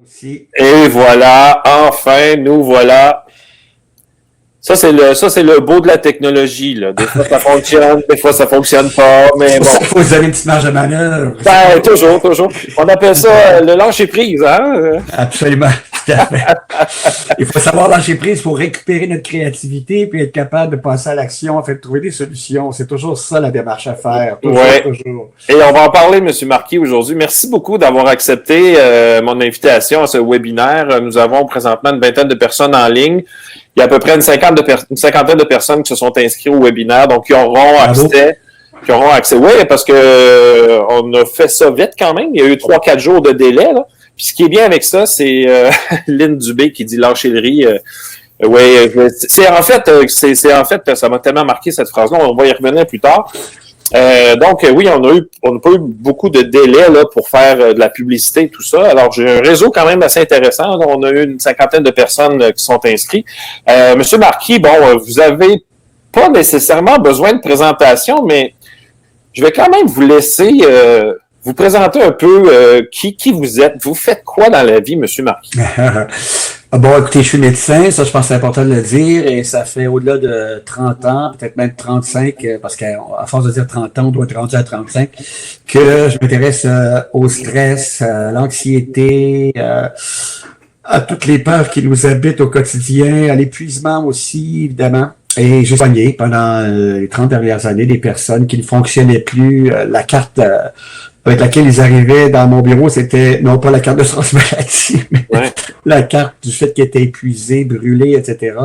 Aussi. Et voilà, enfin, nous voilà. Ça, c'est le beau de la technologie, là. Des fois, ça fonctionne, des fois, ça fonctionne pas, mais bon. Il faut se donner une petite marge de manœuvre. Ben, toujours, toujours. On appelle ça le lâcher prise, hein? Absolument, tout à fait. Il faut savoir lâcher prise pour récupérer notre créativité puis être capable de passer à l'action, en fait, de trouver des solutions. C'est toujours ça la démarche à faire. Toujours, Ouais. toujours. Et on va en parler, M. Marquis, aujourd'hui. Merci beaucoup d'avoir accepté mon invitation à ce webinaire. Nous avons présentement une vingtaine de personnes en ligne. Il y a à peu près une cinquantaine de personnes qui se sont inscrites au webinaire, donc qui auront accès. Oui, parce que on a fait ça vite quand même. Il y a eu 3-4 jours de délai, là. Puis ce qui est bien avec ça, c'est Lynn Dubé qui dit lâcher le riz. Oui, c'est en fait, ça m'a tellement marqué cette phrase-là. On va y revenir plus tard. Donc oui, on n'a pas eu beaucoup de délais là pour faire de la publicité et tout ça. Alors j'ai un réseau quand même assez intéressant. On a eu une cinquantaine de personnes qui sont inscrites. Monsieur Marquis, bon, vous avez pas nécessairement besoin de présentation, mais je vais quand même vous laisser vous présenter un peu qui vous êtes. Vous faites quoi dans la vie, Monsieur Marquis? Bon, écoutez, je suis médecin, ça je pense que c'est important de le dire, et ça fait au-delà de 30 ans, peut-être même 35, parce qu'à force de dire 30 ans, on doit être rendu à 35, que je m'intéresse au stress, à l'anxiété, à toutes les peurs qui nous habitent au quotidien, à l'épuisement aussi, évidemment. Et j'ai soigné pendant les 30 dernières années des personnes qui ne fonctionnaient plus. La carte avec laquelle ils arrivaient dans mon bureau, c'était non pas la carte de maladie, mais la carte du fait qu'ils étaient épuisés, brûlés, etc.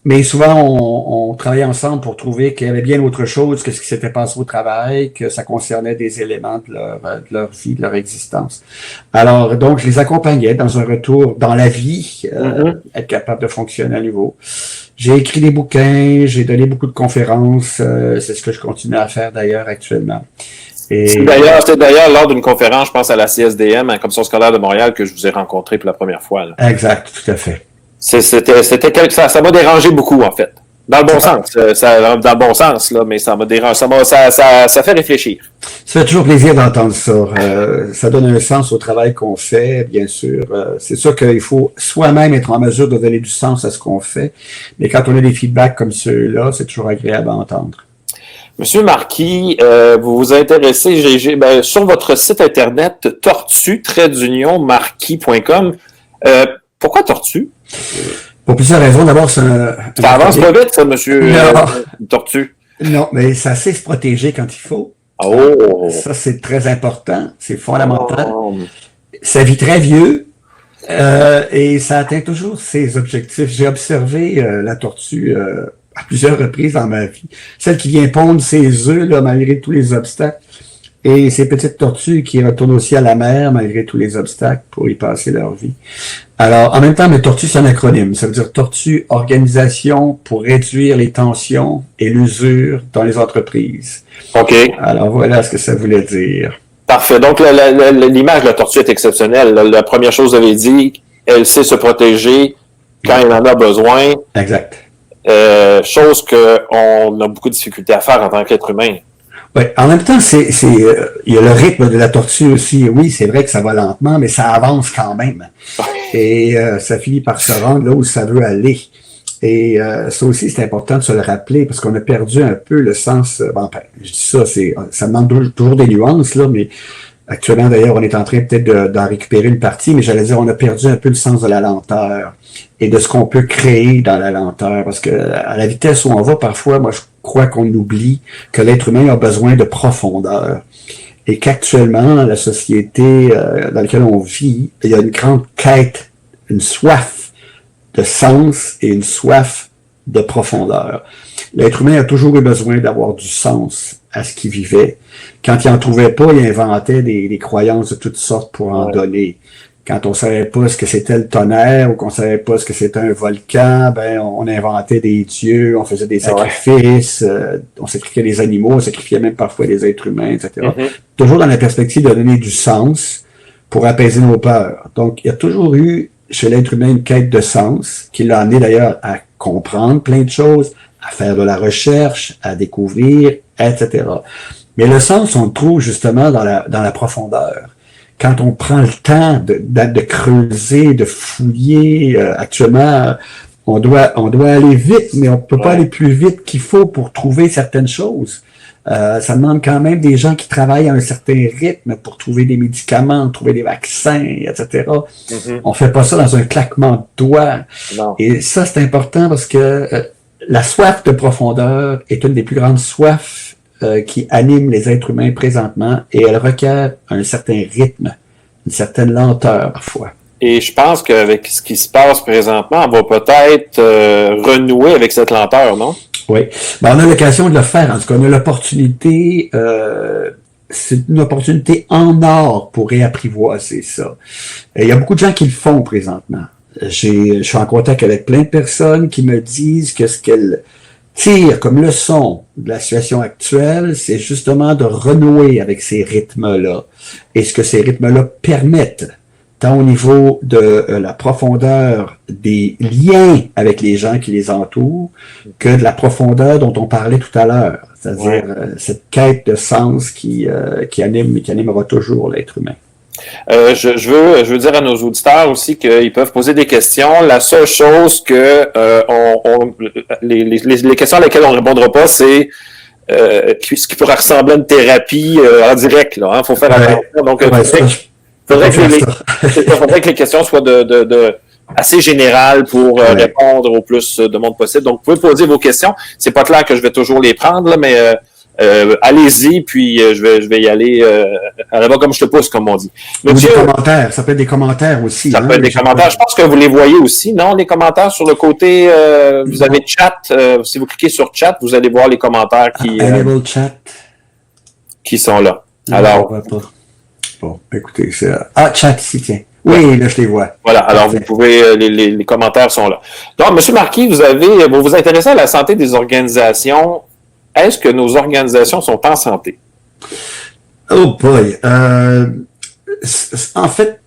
Mais souvent, on travaillait ensemble pour trouver qu'il y avait bien autre chose que ce qui s'était passé au travail, que ça concernait des éléments de leur vie, de leur existence. Alors, donc, je les accompagnais dans un retour dans la vie, être capable de fonctionner à nouveau. J'ai écrit des bouquins, j'ai donné beaucoup de conférences, c'est ce que je continue à faire d'ailleurs actuellement. Et... C'était d'ailleurs lors d'une conférence, je pense à la CSDM, à la Commission scolaire de Montréal, que je vous ai rencontré pour la première fois. Là. Exact, tout à fait. Ça m'a dérangé beaucoup, en fait. Dans le bon sens. Dans le bon sens, là, mais ça m'a dérangé. Ça fait réfléchir. Ça fait toujours plaisir d'entendre ça. Ça donne un sens au travail qu'on fait, bien sûr. C'est sûr qu'il faut soi-même être en mesure de donner du sens à ce qu'on fait. Mais quand on a des feedbacks comme ceux-là, c'est toujours agréable à entendre. Monsieur Marquis, vous vous intéressez sur votre site internet tortue-marquis.com. Pourquoi tortue? Pour plusieurs raisons. D'abord, c'est ça avance pas vite, ça, monsieur Tortue. Non, mais ça sait se protéger quand il faut. Oh! Ça, c'est très important. C'est fondamental. Ça vit très vieux et ça atteint toujours ses objectifs. J'ai observé la tortue à plusieurs reprises dans ma vie. Celle qui vient pondre ses œufs là, malgré tous les obstacles. Et ces petites tortues qui retournent aussi à la mer malgré tous les obstacles pour y passer leur vie. Alors, en même temps, mais tortue, c'est un acronyme. Ça veut dire tortue, organisation pour réduire les tensions et l'usure dans les entreprises. OK. Alors, voilà ce que ça voulait dire. Parfait. Donc, l'image de la tortue est exceptionnelle. La première chose, vous avez dit, elle sait se protéger quand elle en a besoin. Exact. Chose qu'on a beaucoup de difficultés à faire en tant qu'être humain. Oui, en même temps, il y a le rythme de la tortue aussi. Oui, c'est vrai que ça va lentement, mais ça avance quand même. Et ça finit par se rendre là où ça veut aller. Et ça aussi, c'est important de se le rappeler parce qu'on a perdu un peu le sens. Je dis ça, ça demande toujours des nuances, là, mais actuellement, d'ailleurs, on est en train peut-être d'en récupérer une partie, mais j'allais dire, on a perdu un peu le sens de la lenteur et de ce qu'on peut créer dans la lenteur. Parce que à la vitesse où on va, parfois, moi, je crois qu'on oublie que l'être humain a besoin de profondeur. Et qu'actuellement, dans la société dans laquelle on vit, il y a une grande quête, une soif de sens et une soif de profondeur. L'être humain a toujours eu besoin d'avoir du sens à ce qu'il vivait. Quand il n'en trouvait pas, il inventait des croyances de toutes sortes pour en donner. Quand on savait pas ce que c'était le tonnerre ou qu'on savait pas ce que c'était un volcan, ben on inventait des dieux, on faisait des sacrifices, on sacrifiait des animaux, on sacrifiait même parfois des êtres humains, etc. Toujours dans la perspective de donner du sens pour apaiser nos peurs. Donc, il y a toujours eu chez l'être humain une quête de sens qui l'a amené d'ailleurs à comprendre plein de choses, à faire de la recherche, à découvrir, etc. Mais le sens, on le trouve justement dans la profondeur. quand on prend le temps de creuser, de fouiller, actuellement, on doit aller vite, mais on peut pas aller plus vite qu'il faut pour trouver certaines choses. Ça demande quand même des gens qui travaillent à un certain rythme pour trouver des médicaments, trouver des vaccins, etc. On fait pas ça dans un claquement de doigts. Non. Et ça, c'est important parce que la soif de profondeur est une des plus grandes soifs qui animent les êtres humains présentement et elle requiert un certain rythme, une certaine lenteur parfois. Et je pense qu'avec ce qui se passe présentement, on va peut-être renouer avec cette lenteur, non? Oui. Ben, on a l'occasion de le faire. En tout cas, on a l'opportunité, c'est une opportunité en or pour réapprivoiser ça. Et il y a beaucoup de gens qui le font présentement. Je suis en contact avec plein de personnes qui me disent que ce qu'elles tirent comme leçon de la situation actuelle, c'est justement de renouer avec ces rythmes-là. Et ce que ces rythmes-là permettent, tant au niveau de la profondeur des liens avec les gens qui les entourent, que de la profondeur dont on parlait tout à l'heure. C'est-à-dire cette quête de sens qui animera toujours l'être humain. Je veux dire à nos auditeurs aussi qu'ils peuvent poser des questions. La seule chose que les questions à lesquelles on ne répondra pas, c'est ce qui pourrait ressembler à une thérapie en direct. Là, hein. Faut faire attention. Donc, faudrait que les questions soient assez générales pour répondre au plus de monde possible. Donc, vous pouvez poser vos questions. C'est pas clair que je vais toujours les prendre, là, mais allez-y, puis je vais y aller comme je te pousse, comme on dit. Monsieur, ou des commentaires, ça peut être des commentaires aussi. Ça peut être des commentaires. Je pense que vous les voyez aussi, non? Les commentaires sur le côté, vous avez chat. Si vous cliquez sur chat, vous allez voir les commentaires qui sont là. Alors. Bon, écoutez, c'est... chat ici, tiens. Oui, là, je les vois. Voilà, alors vous pouvez, les commentaires sont là. Donc, M. Marquis, vous vous intéressez à la santé des organisations. Est-ce que nos organisations sont en santé? Oh boy! En fait,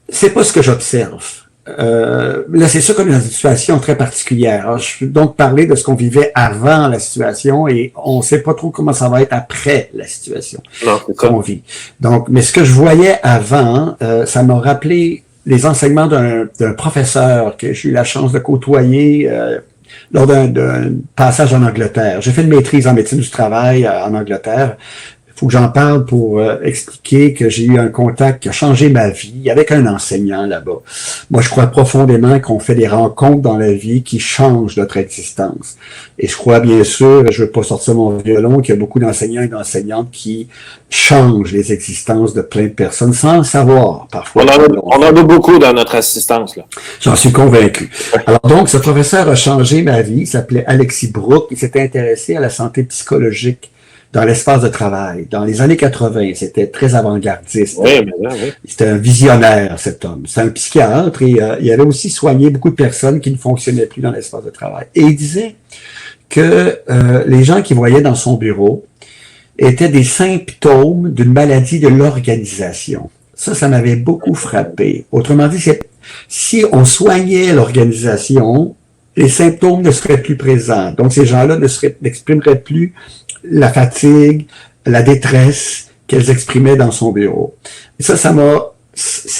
c'est pas ce que j'observe. Là, c'est sûr qu'on est dans une situation très particulière. Alors, je peux donc parler de ce qu'on vivait avant la situation et on sait pas trop comment ça va être après la situation qu'on vit. Donc, mais ce que je voyais avant, ça m'a rappelé les enseignements d'un professeur que j'ai eu la chance de côtoyer lors d'un passage en Angleterre. J'ai fait une maîtrise en médecine du travail en Angleterre. Il faut que j'en parle pour expliquer que j'ai eu un contact qui a changé ma vie avec un enseignant là-bas. Moi, je crois profondément qu'on fait des rencontres dans la vie qui changent notre existence. Et je crois bien sûr, je ne veux pas sortir mon violon, qu'il y a beaucoup d'enseignants et d'enseignantes qui changent les existences de plein de personnes sans le savoir parfois. On en a beaucoup dans notre assistance, là. J'en suis convaincu. Alors donc, ce professeur a changé ma vie. Il s'appelait Alexis Brooke. Il s'était intéressé à la santé psychologique dans l'espace de travail. Dans les années 80, c'était très avant-gardiste. Oui. C'était un visionnaire, cet homme. C'était un psychiatre et il avait aussi soigné beaucoup de personnes qui ne fonctionnaient plus dans l'espace de travail. Et il disait que les gens qu'il voyait dans son bureau étaient des symptômes d'une maladie de l'organisation. Ça m'avait beaucoup frappé. Autrement dit, si on soignait l'organisation, les symptômes ne seraient plus présents. Donc, ces gens-là n'exprimeraient plus la fatigue, la détresse qu'elles exprimaient dans son bureau. Et c'est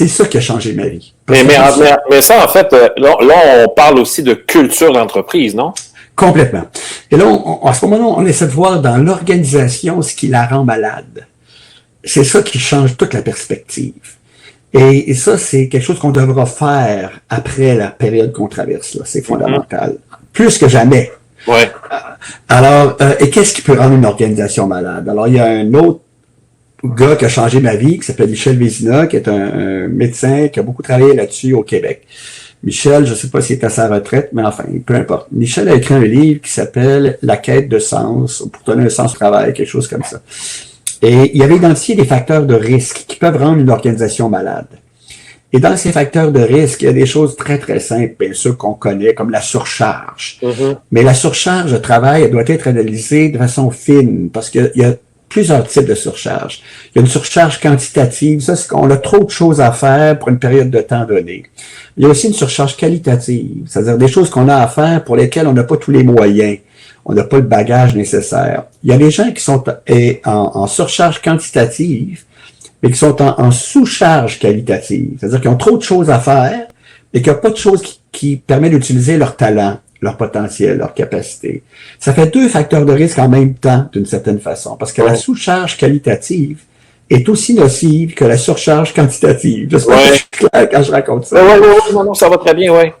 ça qui a changé ma vie. Mais ça, en fait, là, on parle aussi de culture d'entreprise, non? Complètement. Et là, à ce moment-là, on essaie de voir dans l'organisation ce qui la rend malade. C'est ça qui change toute la perspective. Et ça, c'est quelque chose qu'on devra faire après la période qu'on traverse, là. C'est fondamental. Plus que jamais. Ouais. Alors, et qu'est-ce qui peut rendre une organisation malade? Alors, il y a un autre gars qui a changé ma vie, qui s'appelle Michel Vézina, qui est un médecin qui a beaucoup travaillé là-dessus au Québec. Michel, je ne sais pas s'il est à sa retraite, mais enfin, peu importe. Michel a écrit un livre qui s'appelle La quête de sens, ou pour donner un sens au travail, quelque chose comme ça. Et il avait identifié des facteurs de risque qui peuvent rendre une organisation malade. Et dans ces facteurs de risque, il y a des choses très, très simples, bien sûr, qu'on connaît, comme la surcharge. Mais la surcharge de travail, elle doit être analysée de façon fine, parce qu'il y a plusieurs types de surcharge. Il y a une surcharge quantitative, ça, c'est qu'on a trop de choses à faire pour une période de temps donnée. Il y a aussi une surcharge qualitative, c'est-à-dire des choses qu'on a à faire pour lesquelles on n'a pas tous les moyens. On n'a pas le bagage nécessaire. Il y a des gens qui sont en surcharge quantitative, mais qui sont en sous-charge qualitative. C'est-à-dire qu'ils ont trop de choses à faire et qu'il n'y a pas de choses qui permettent d'utiliser leur talent, leur potentiel, leur capacité. Ça fait 2 facteurs de risque en même temps, d'une certaine façon, parce que la sous-charge qualitative est aussi nocive que la surcharge quantitative. J'espère que je suis clair quand je raconte ça. Non, ça va très bien, oui.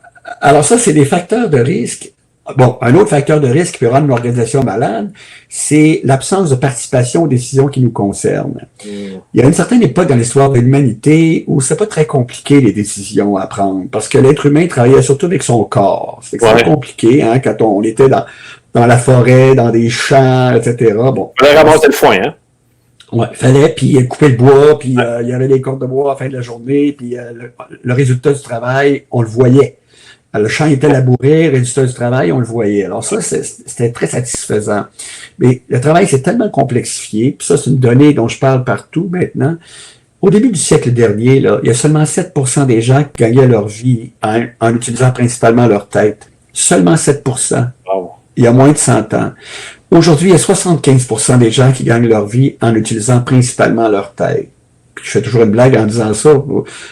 Alors ça, c'est des facteurs de risque. Bon, un autre facteur de risque qui peut rendre l'organisation malade, c'est l'absence de participation aux décisions qui nous concernent. Il y a une certaine époque dans l'histoire de l'humanité où c'est pas très compliqué les décisions à prendre, parce que l'être humain travaillait surtout avec son corps. C'est compliqué, hein, quand on était dans la forêt, dans des champs, etc. Bon. Il fallait ramasser le foin, hein? Ouais, fallait, puis couper le bois, puis il y avait des cordes de bois à la fin de la journée, puis le résultat du travail, on le voyait. Le champ était labouré, résultat du travail, on le voyait. Alors ça, c'était très satisfaisant. Mais le travail s'est tellement complexifié, puis ça, c'est une donnée dont je parle partout maintenant. Au début du siècle dernier, là, il y a seulement 7% des gens qui gagnaient leur vie en utilisant principalement leur tête. Seulement 7%. Wow. Il y a moins de 100 ans. Aujourd'hui, il y a 75% des gens qui gagnent leur vie en utilisant principalement leur tête. Je fais toujours une blague en disant ça,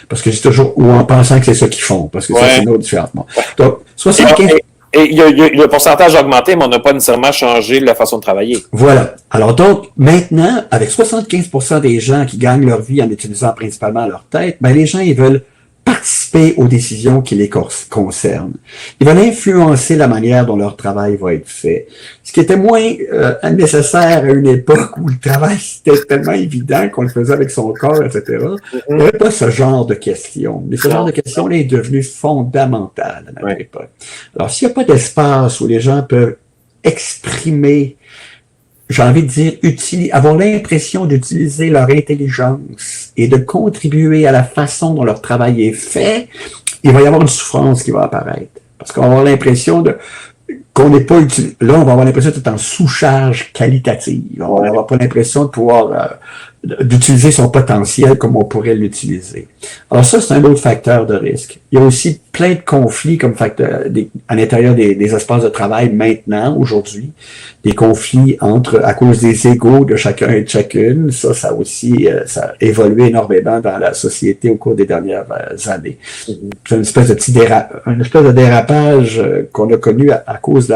parce que je dis toujours, ou en pensant que c'est ça qu'ils font, parce que ça, c'est une autre différence. Donc, 75... Et le pourcentage a augmenté, mais on n'a pas nécessairement changé la façon de travailler. Voilà. Alors donc, maintenant, avec 75% des gens qui gagnent leur vie en utilisant principalement leur tête, ben les gens, ils veulent participer aux décisions qui les concernent. Ils veulent influencer la manière dont leur travail va être fait. Ce qui était moins nécessaire à une époque où le travail c'était tellement évident qu'on le faisait avec son corps, etc. Il n'y avait pas ce genre de questions. Mais ce genre de questions-là est devenu fondamental à notre époque. Alors, s'il n'y a pas d'espace où les gens peuvent exprimer, j'ai envie de dire, avoir l'impression d'utiliser leur intelligence et de contribuer à la façon dont leur travail est fait, il va y avoir une souffrance qui va apparaître. Parce qu'on va avoir l'impression qu'on n'est pas utilisé. Là, on va avoir l'impression d'être en sous-charge qualitative. On va avoir pas l'impression de pouvoir d'utiliser son potentiel comme on pourrait l'utiliser. Alors ça, c'est un autre facteur de risque. Il y a aussi plein de conflits comme facteur à l'intérieur des espaces de travail maintenant, aujourd'hui. Des conflits à cause des égos de chacun et de chacune. Ça aussi, ça a évolué énormément dans la société au cours des dernières années. C'est une espèce de dérapage qu'on a connu à cause de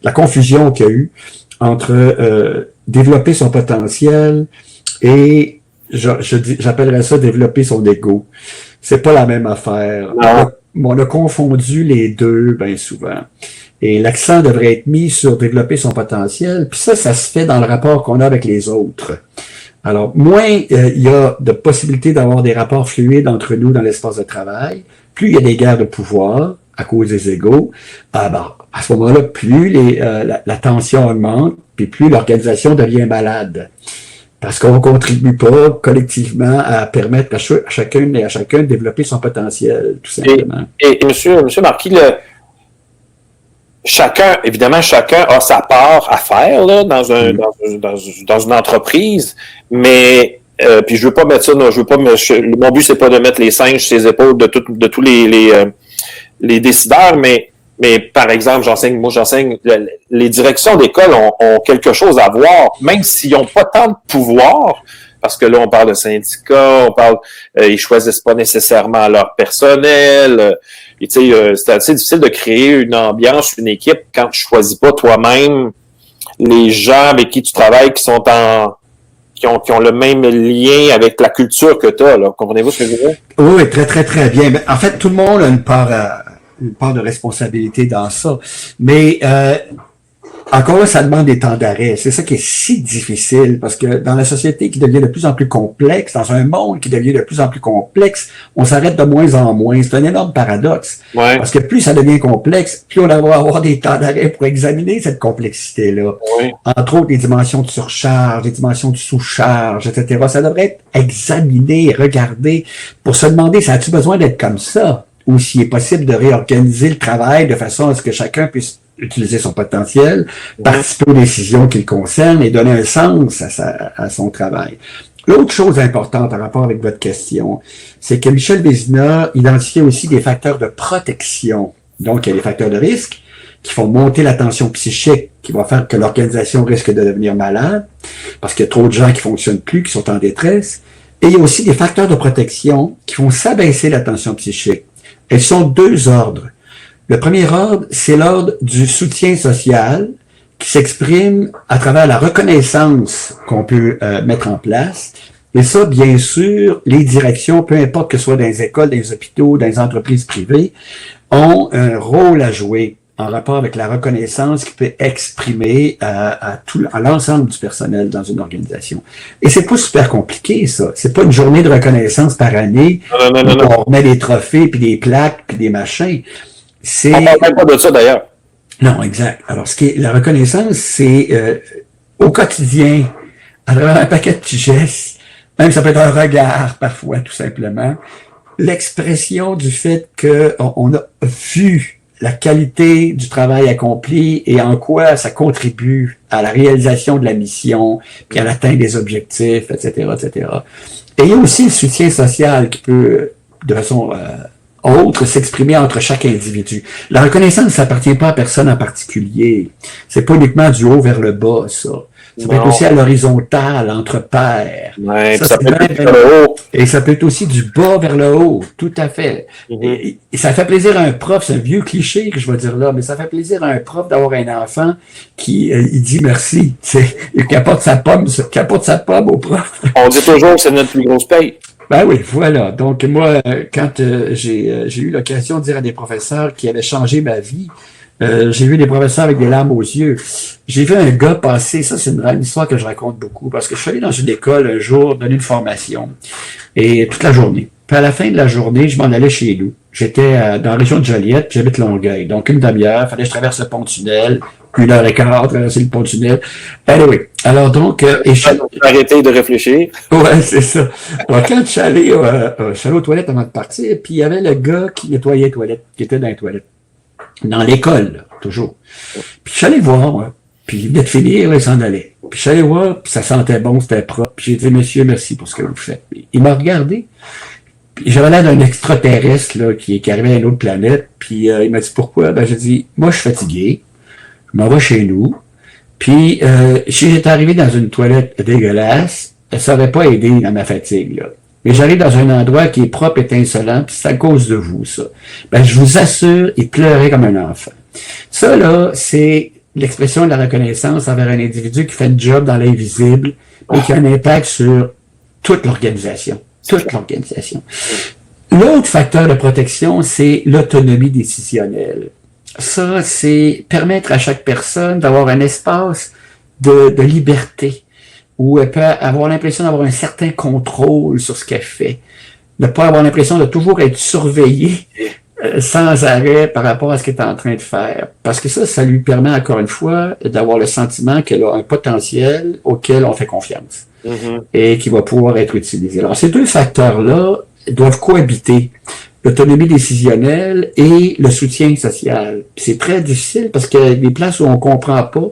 la confusion qu'il y a eu entre développer son potentiel et j'appellerais ça développer son ego. C'est pas la même affaire. On a confondu les deux bien souvent. Et l'accent devrait être mis sur développer son potentiel. Puis ça se fait dans le rapport qu'on a avec les autres. Alors, moins il y a de possibilités d'avoir des rapports fluides entre nous dans l'espace de travail, plus il y a des guerres de pouvoir à cause des égos. À ce moment-là, plus la tension augmente, puis plus l'organisation devient malade. Parce qu'on ne contribue pas collectivement à permettre à chacune et à chacun de développer son potentiel, tout simplement. Et monsieur Marquis, chacun a sa part à faire là, dans une entreprise, mais puis je veux pas mettre ça, mon but c'est pas de mettre les singes sur les épaules de tous les décideurs, mais par exemple, j'enseigne, les directions d'école ont quelque chose à voir, même s'ils n'ont pas tant de pouvoir, parce que là, on parle de syndicats, ils choisissent pas nécessairement leur personnel, et tu sais, c'est assez difficile de créer une ambiance, une équipe, quand tu choisis pas toi-même les gens avec qui tu travailles qui ont le même lien avec la culture que tu as, là. Comprenez-vous ce que je veux dire? Oui, très, très, très bien. En fait, tout le monde a une part de responsabilité dans ça. Mais encore là, ça demande des temps d'arrêt. C'est ça qui est si difficile, parce que dans la société qui devient de plus en plus complexe, dans un monde qui devient de plus en plus complexe, on s'arrête de moins en moins. C'est un énorme paradoxe. Ouais. Parce que plus ça devient complexe, plus on va avoir des temps d'arrêt pour examiner cette complexité-là. Ouais. Entre autres, les dimensions de surcharge, les dimensions de sous-charge, etc. Ça devrait être examiné, regardé, pour se demander, ça a-tu besoin d'être comme ça? Ou s'il est possible de réorganiser le travail de façon à ce que chacun puisse utiliser son potentiel, participer aux décisions qui le concernent et donner un sens à son travail. L'autre chose importante en rapport avec votre question, c'est que Michel Vézina identifiait aussi des facteurs de protection. Donc, il y a des facteurs de risque qui font monter la tension psychique, qui vont faire que l'organisation risque de devenir malade, parce qu'il y a trop de gens qui fonctionnent plus, qui sont en détresse. Et il y a aussi des facteurs de protection qui vont s'abaisser la tension psychique. Elles sont deux ordres. Le premier ordre, c'est l'ordre du soutien social qui s'exprime à travers la reconnaissance qu'on peut mettre en place. Et ça, bien sûr, les directions, peu importe que ce soit dans les écoles, dans les hôpitaux, dans les entreprises privées, ont un rôle à jouer en rapport avec la reconnaissance qui peut exprimer à l'ensemble du personnel dans une organisation. Et c'est pas super compliqué, ça. C'est pas une journée de reconnaissance par année où on remet des trophées, puis des plaques, puis des machins. On ne parle même pas de ça, d'ailleurs. Non, exact. Alors, la reconnaissance, c'est au quotidien, à travers un paquet de petits gestes, même ça peut être un regard, parfois, tout simplement, l'expression du fait qu'on a vu la qualité du travail accompli et en quoi ça contribue à la réalisation de la mission, puis à l'atteinte des objectifs, etc., etc. Et il y a aussi le soutien social qui peut, de façon autre, s'exprimer entre chaque individu. La reconnaissance, ça appartient pas à personne en particulier. C'est pas uniquement du haut vers le bas, ça. Ça peut être aussi à l'horizontale, entre pairs. Ouais, ça peut être vers le haut. Et ça peut être aussi du bas vers le haut, tout à fait. Et ça fait plaisir à un prof, c'est un vieux cliché que je vais dire là, mais ça fait plaisir à un prof d'avoir un enfant qui il dit merci, il capote sa pomme au prof. On dit toujours que c'est notre plus grosse paye. Ben oui, voilà. Donc moi, quand j'ai eu l'occasion de dire à des professeurs qui avaient changé ma vie, j'ai vu des professeurs avec des larmes aux yeux. J'ai vu un gars passer, ça c'est une histoire que je raconte beaucoup, parce que je suis allé dans une école un jour donner une formation, et toute la journée. Puis à la fin de la journée, je m'en allais chez nous. J'étais dans la région de Joliette, puis j'habite Longueuil. Donc une demi-heure, fallait que je traverse le pont-tunnel, 1h15, traverser le pont-tunnel. Anyway, alors donc... Arrêtez de réfléchir. Ouais, c'est ça. Donc, quand je suis allé aux toilettes avant de partir, puis il y avait le gars qui nettoyait les toilettes, qui était dans les toilettes. Dans l'école, là, toujours. Puis je suis allé voir, moi. Puis il venait de finir, là, il s'en allait. Puis je suis allé voir, puis ça sentait bon, c'était propre. Puis j'ai dit, monsieur, merci pour ce que vous faites. Puis il m'a regardé. Puis j'avais l'air d'un extraterrestre, là, qui arrivait à une autre planète. Puis il m'a dit, pourquoi? Ben, j'ai dit, moi, je suis fatigué. Je m'en vais chez nous. Puis si j'étais arrivé dans une toilette dégueulasse, ça n'aurait pas aidé à ma fatigue, là. Mais j'arrive dans un endroit qui est propre et insolent, puis c'est à cause de vous, ça. Ben, je vous assure, il pleurait comme un enfant. Ça, là, c'est l'expression de la reconnaissance envers un individu qui fait le job dans l'invisible et qui a un impact sur toute l'organisation. Toute l'organisation. L'autre facteur de protection, c'est l'autonomie décisionnelle. Ça, c'est permettre à chaque personne d'avoir un espace de liberté, où elle peut avoir l'impression d'avoir un certain contrôle sur ce qu'elle fait, de ne pas avoir l'impression de toujours être surveillée sans arrêt par rapport à ce qu'elle est en train de faire. Parce que ça lui permet encore une fois d'avoir le sentiment qu'elle a un potentiel auquel on fait confiance et qui va pouvoir être utilisé. Alors ces deux facteurs-là doivent cohabiter. L'autonomie décisionnelle et le soutien social. C'est très difficile parce qu'il y a des places où on comprend pas.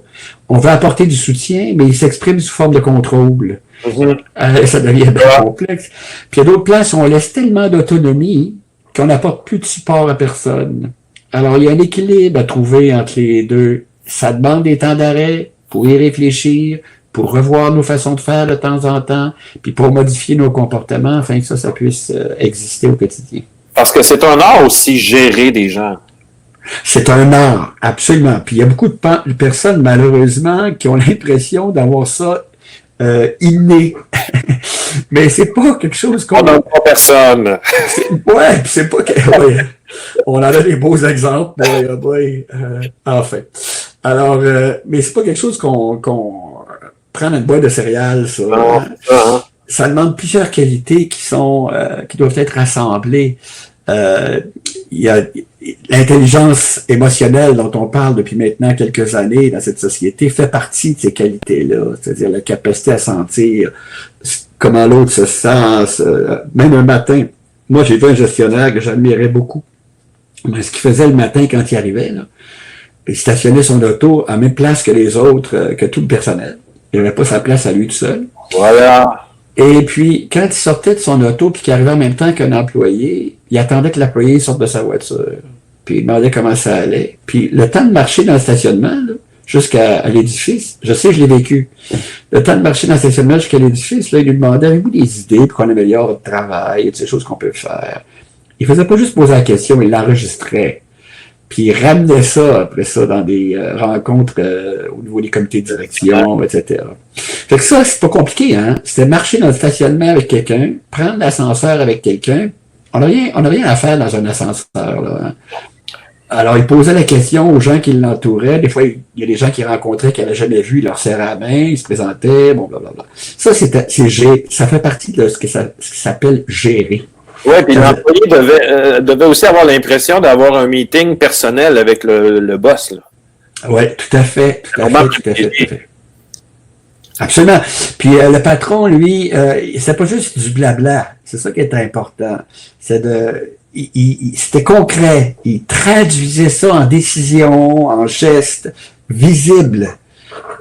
On veut apporter du soutien, mais il s'exprime sous forme de contrôle. Ça devient bien complexe. Puis il y a d'autres places où on laisse tellement d'autonomie qu'on n'apporte plus de support à personne. Alors il y a un équilibre à trouver entre les deux. Ça demande des temps d'arrêt pour y réfléchir, pour revoir nos façons de faire de temps en temps, puis pour modifier nos comportements afin que ça puisse exister au quotidien. Parce que c'est un art aussi, gérer des gens. C'est un art, absolument. Puis il y a beaucoup de personnes, malheureusement, qui ont l'impression d'avoir ça inné. Mais c'est pas quelque chose qu'on... On n'a pas personne. Ouais, puis c'est pas que... Ouais. On en a des beaux exemples, en fait. Alors, mais c'est pas quelque chose qu'on prend dans une boîte de céréales, ça. Non. Ça demande plusieurs qualités qui doivent être rassemblées. Il y a l'intelligence émotionnelle dont on parle depuis maintenant quelques années dans cette société fait partie de ces qualités-là, c'est-à-dire la capacité à sentir comment l'autre se sent, même un matin. Moi, j'ai vu un gestionnaire que j'admirais beaucoup. Mais ce qu'il faisait le matin quand il arrivait, là, il stationnait son auto à la même place que les autres, que tout le personnel. Il n'avait pas sa place à lui tout seul. Voilà. Et puis, quand il sortait de son auto puis qu'il arrivait en même temps qu'un employé, il attendait que l'employé sorte de sa voiture. Puis il demandait comment ça allait. Puis le temps de marcher dans le stationnement, là, jusqu'à l'édifice. Je sais, je l'ai vécu. Le temps de marcher dans le stationnement jusqu'à l'édifice, là, il lui demandait, avez-vous des idées pour qu'on améliore votre travail, et des choses qu'on peut faire. Il faisait pas juste poser la question, il l'enregistrait. Puis il ramenait ça, après ça, dans des rencontres au niveau des comités de direction, etc. Fait que ça, c'est pas compliqué, hein. C'était marcher dans le stationnement avec quelqu'un, prendre l'ascenseur avec quelqu'un. On n'a rien à faire dans un ascenseur, là, hein. Alors, il posait la question aux gens qui l'entouraient. Des fois, il y a des gens qu'il rencontrait qu'il n'avaient jamais vu, il leur serrait la main, il se présentait, bon, blablabla. Ça, ça fait partie de ce qui s'appelle gérer. Oui, puis l'employé devait aussi avoir l'impression d'avoir un meeting personnel avec le boss, là. Oui, tout à fait. Absolument. Puis le patron, lui, c'est pas juste du blabla. C'est ça qui est important. C'était concret. Il traduisait ça en décision, en gestes visibles.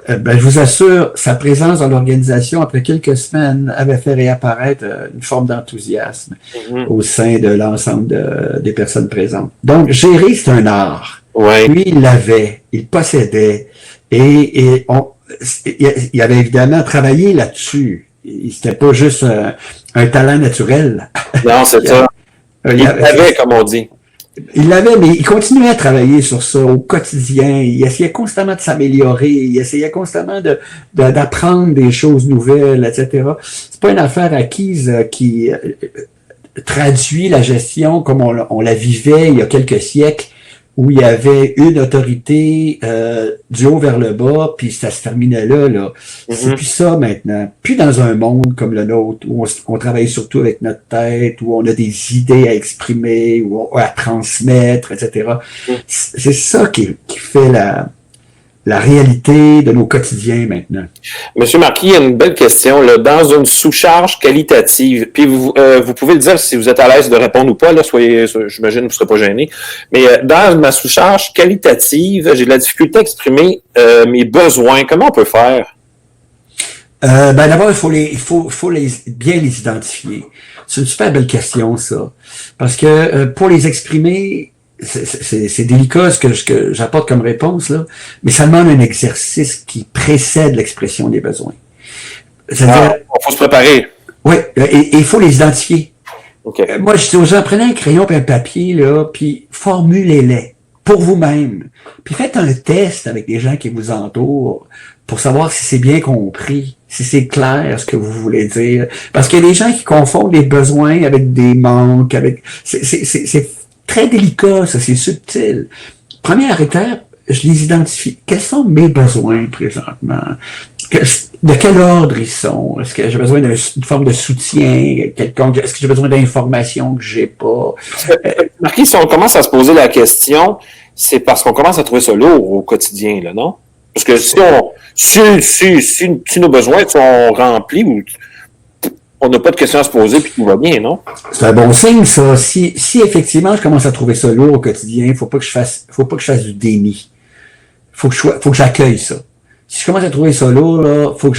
Je vous assure, sa présence dans l'organisation, après quelques semaines, avait fait réapparaître une forme d'enthousiasme au sein de l'ensemble des personnes présentes. Donc, gérer, c'est un art. Ouais. Lui, il l'avait, il possédait, et il avait évidemment travaillé là-dessus. C'était pas juste un talent naturel. Non, c'est ça. Il l'avait, comme on dit. Il l'avait, mais il continuait à travailler sur ça au quotidien. Il essayait constamment de s'améliorer. Il essayait constamment d'apprendre des choses nouvelles, etc. C'est pas une affaire acquise qui traduit la gestion comme on la vivait il y a quelques siècles, où il y avait une autorité du haut vers le bas, puis ça se terminait là. C'est plus ça maintenant. Plus dans un monde comme le nôtre, où on travaille surtout avec notre tête, où on a des idées à exprimer, ou à transmettre, etc. C'est ça qui fait la réalité de nos quotidiens maintenant. Monsieur Marquis, il y a une belle question, là. Dans une sous-charge qualitative, puis vous pouvez le dire si vous êtes à l'aise de répondre ou pas, là, j'imagine que vous ne serez pas gêné, mais dans ma sous-charge qualitative, j'ai de la difficulté à exprimer mes besoins. Comment on peut faire? D'abord, il faut bien les identifier. C'est une super belle question, ça. Parce que pour les exprimer, c'est délicat ce que j'apporte comme réponse, là, mais ça demande un exercice qui précède l'expression des besoins. C'est-à-dire, il faut se préparer. Oui, et il faut les identifier. Okay. Moi, je dis aux gens, prenez un crayon et un papier, là, puis formulez-les pour vous-même. Puis faites un test avec des gens qui vous entourent pour savoir si c'est bien compris, si c'est clair ce que vous voulez dire. Parce qu'il y a des gens qui confondent les besoins avec des manques, c'est très délicat, ça, c'est subtil. Première étape, je les identifie. Quels sont mes besoins présentement? De quel ordre ils sont? Est-ce que j'ai besoin d'une forme de soutien quelconque? Est-ce que j'ai besoin d'informations que j'ai pas? Marquis, si on commence à se poser la question, c'est parce qu'on commence à trouver ça lourd au quotidien, là, non? Parce que si nos besoins sont remplis, ou on n'a pas de questions à se poser puis tout va bien, non? C'est un bon signe, ça. Si effectivement je commence à trouver ça lourd au quotidien, faut pas que je fasse du déni. Faut que j'accueille ça. Si je commence à trouver ça lourd, là, faut que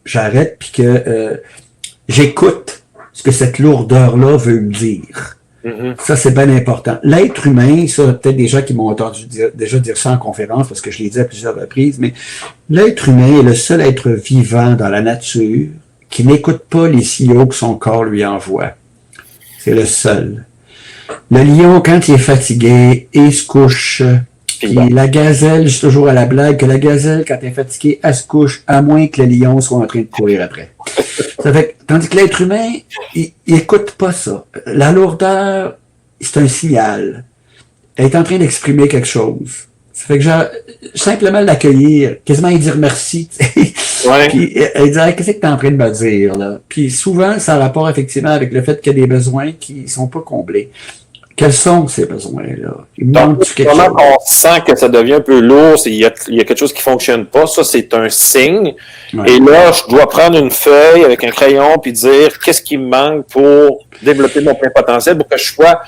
j'arrête puis que j'écoute ce que cette lourdeur-là veut me dire. Ça, c'est bien important. L'être humain, ça, peut-être des gens qui m'ont entendu déjà dire ça en conférence, parce que je l'ai dit à plusieurs reprises, mais l'être humain est le seul être vivant dans la nature qui n'écoute pas les signaux que son corps lui envoie. C'est le seul. Le lion, quand il est fatigué, il se couche. Puis la gazelle, je suis toujours à la blague, que la gazelle, quand elle est fatiguée, elle se couche, à moins que le lion soit en train de courir après. Ça fait, tandis que l'être humain, il écoute pas ça. La lourdeur, c'est un signal. Elle est en train d'exprimer quelque chose. Ça fait que simplement l'accueillir, quasiment lui dire merci. Ouais. Puis elle dit, qu'est-ce que tu es en train de me dire, là? Puis souvent, ça a rapport effectivement avec le fait qu'il y a des besoins qui sont pas comblés. Quels sont ces besoins-là? Donc, comment on sent que ça devient un peu lourd, il y a quelque chose qui fonctionne pas, ça c'est un signe. Ouais. Et là, je dois prendre une feuille avec un crayon puis dire qu'est-ce qui me manque pour développer mon plein potentiel pour que je sois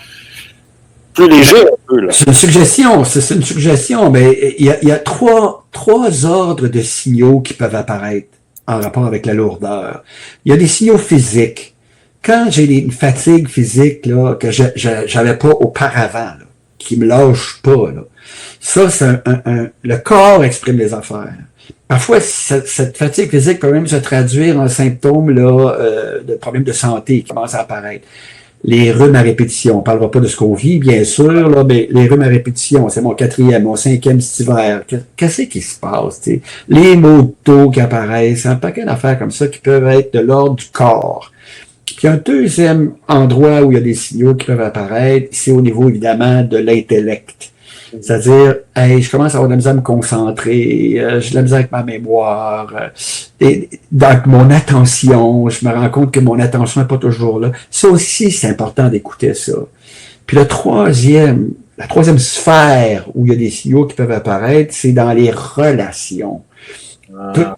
plus léger un peu, là. C'est une suggestion, mais il y a trois ordres de signaux qui peuvent apparaître en rapport avec la lourdeur. Il y a des signaux physiques. Quand j'ai une fatigue physique là que j'avais pas auparavant, là, qui me lâche pas, là. Ça, c'est le corps exprime les affaires. Parfois, cette fatigue physique peut même se traduire en symptômes là, de problèmes de santé qui commencent à apparaître. Les rhumes à répétition, on ne parlera pas de ce qu'on vit, bien sûr, là, mais les rhumes à répétition, c'est mon 4e, mon 5e cet hiver. Qu'est-ce qui se passe? T'sais? Les maux de dos qui apparaissent, un paquet d'affaires comme ça qui peuvent être de l'ordre du corps. Puis un deuxième endroit où il y a des signaux qui peuvent apparaître, c'est au niveau évidemment de l'intellect. C'est-à-dire, hey, je commence à avoir de la misère à me concentrer, j'ai de la misère avec ma mémoire, donc mon attention, je me rends compte que mon attention n'est pas toujours là. Ça aussi, c'est important d'écouter ça. Puis la troisième sphère où il y a des signaux qui peuvent apparaître, c'est dans les relations.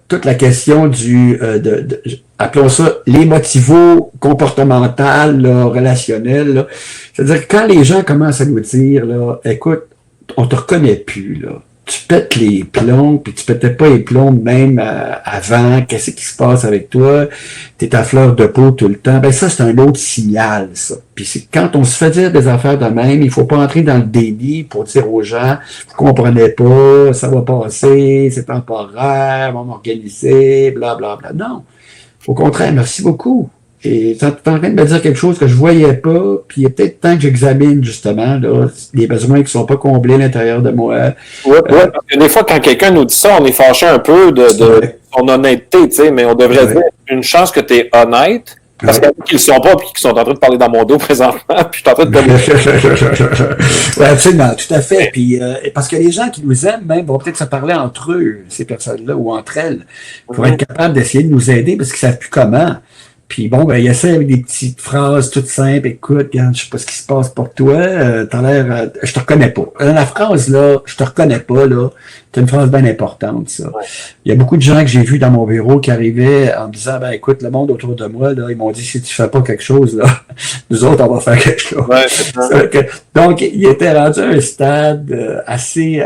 Toute la question appelons ça l'émotivo-comportemental, relationnel. Là. C'est-à-dire que quand les gens commencent à nous dire, là, écoute, on te reconnaît plus, là. Tu pètes les plombs, puis tu pétais pas les plombs même avant. Qu'est-ce qui se passe avec toi? T'es à fleur de peau tout le temps. Ben ça, c'est un autre signal, ça. Puis c'est quand on se fait dire des affaires de même, il faut pas entrer dans le déni pour dire aux gens, vous comprenez pas, ça va passer, c'est temporaire, on va m'organiser, bla bla bla. Non. Au contraire, merci beaucoup. Et tu es en train de me dire quelque chose que je voyais pas, puis il est peut-être temps que j'examine justement là, les besoins qui sont pas comblés à l'intérieur de moi. Oui, parce que des fois, quand quelqu'un nous dit ça, on est fâché un peu de son honnêteté, tu sais, mais on devrait dire une chance que tu es honnête, parce qu'il y en a qui le sont pas, puis qui sont en train de parler dans mon dos présentement, puis je suis en train de Oui, absolument, tout à fait. Puis parce que les gens qui nous aiment même vont peut-être se parler entre eux, ces personnes-là, ou entre elles, pour être capables d'essayer de nous aider, parce qu'ils savent plus comment. Puis bon, ben, il essaie avec des petites phrases toutes simples. Écoute, regarde, je sais pas ce qui se passe pour toi. T'as l'air, je te reconnais pas. La phrase là, je te reconnais pas là, c'est une phrase bien importante ça. Ouais. Il y a beaucoup de gens que j'ai vus dans mon bureau qui arrivaient en me disant, ben écoute, le monde autour de moi là, ils m'ont dit si tu fais pas quelque chose là, nous autres on va faire quelque chose. Ouais, donc il était rendu à un stade assez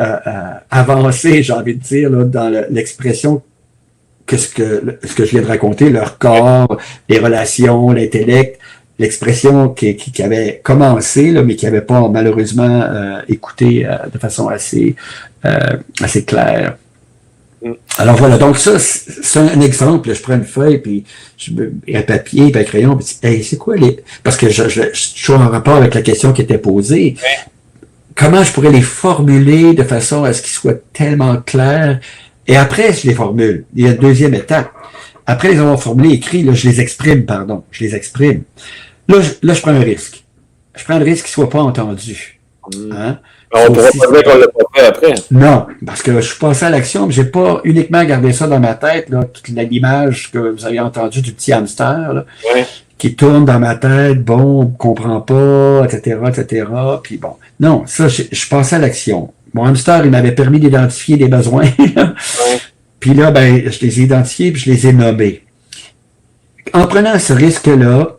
avancé, j'ai envie de dire là, dans l'expression. Ce que je viens de raconter, leur corps, les relations, l'intellect, l'expression qui avait commencé, là, mais qui n'avait pas malheureusement écouté de façon assez claire. Alors voilà, donc ça, c'est un exemple. Je prends une feuille, puis un papier, puis un crayon, puis hey, c'est quoi les... Parce que je suis en rapport avec la question qui était posée. Comment je pourrais les formuler de façon à ce qu'ils soient tellement clairs. Et après, je les formule. Il y a une deuxième étape. Après les avoir formulés, écrits, là, je les exprime. Là, je prends un risque. Je prends le risque qu'ils ne soient pas entendus. Hein? On pourra pas dire qu'on l'a pas fait après. Non, parce que je suis passé à l'action, mais j'ai pas uniquement gardé ça dans ma tête, là, toute l'image que vous avez entendue du petit hamster, là, qui tourne dans ma tête, bon, on comprend pas, etc., etc. Puis bon. Non, ça, je suis passé à l'action. Mon hamster, il m'avait permis d'identifier des besoins. Puis là, ben, je les ai identifiés puis je les ai nommés. En prenant ce risque-là,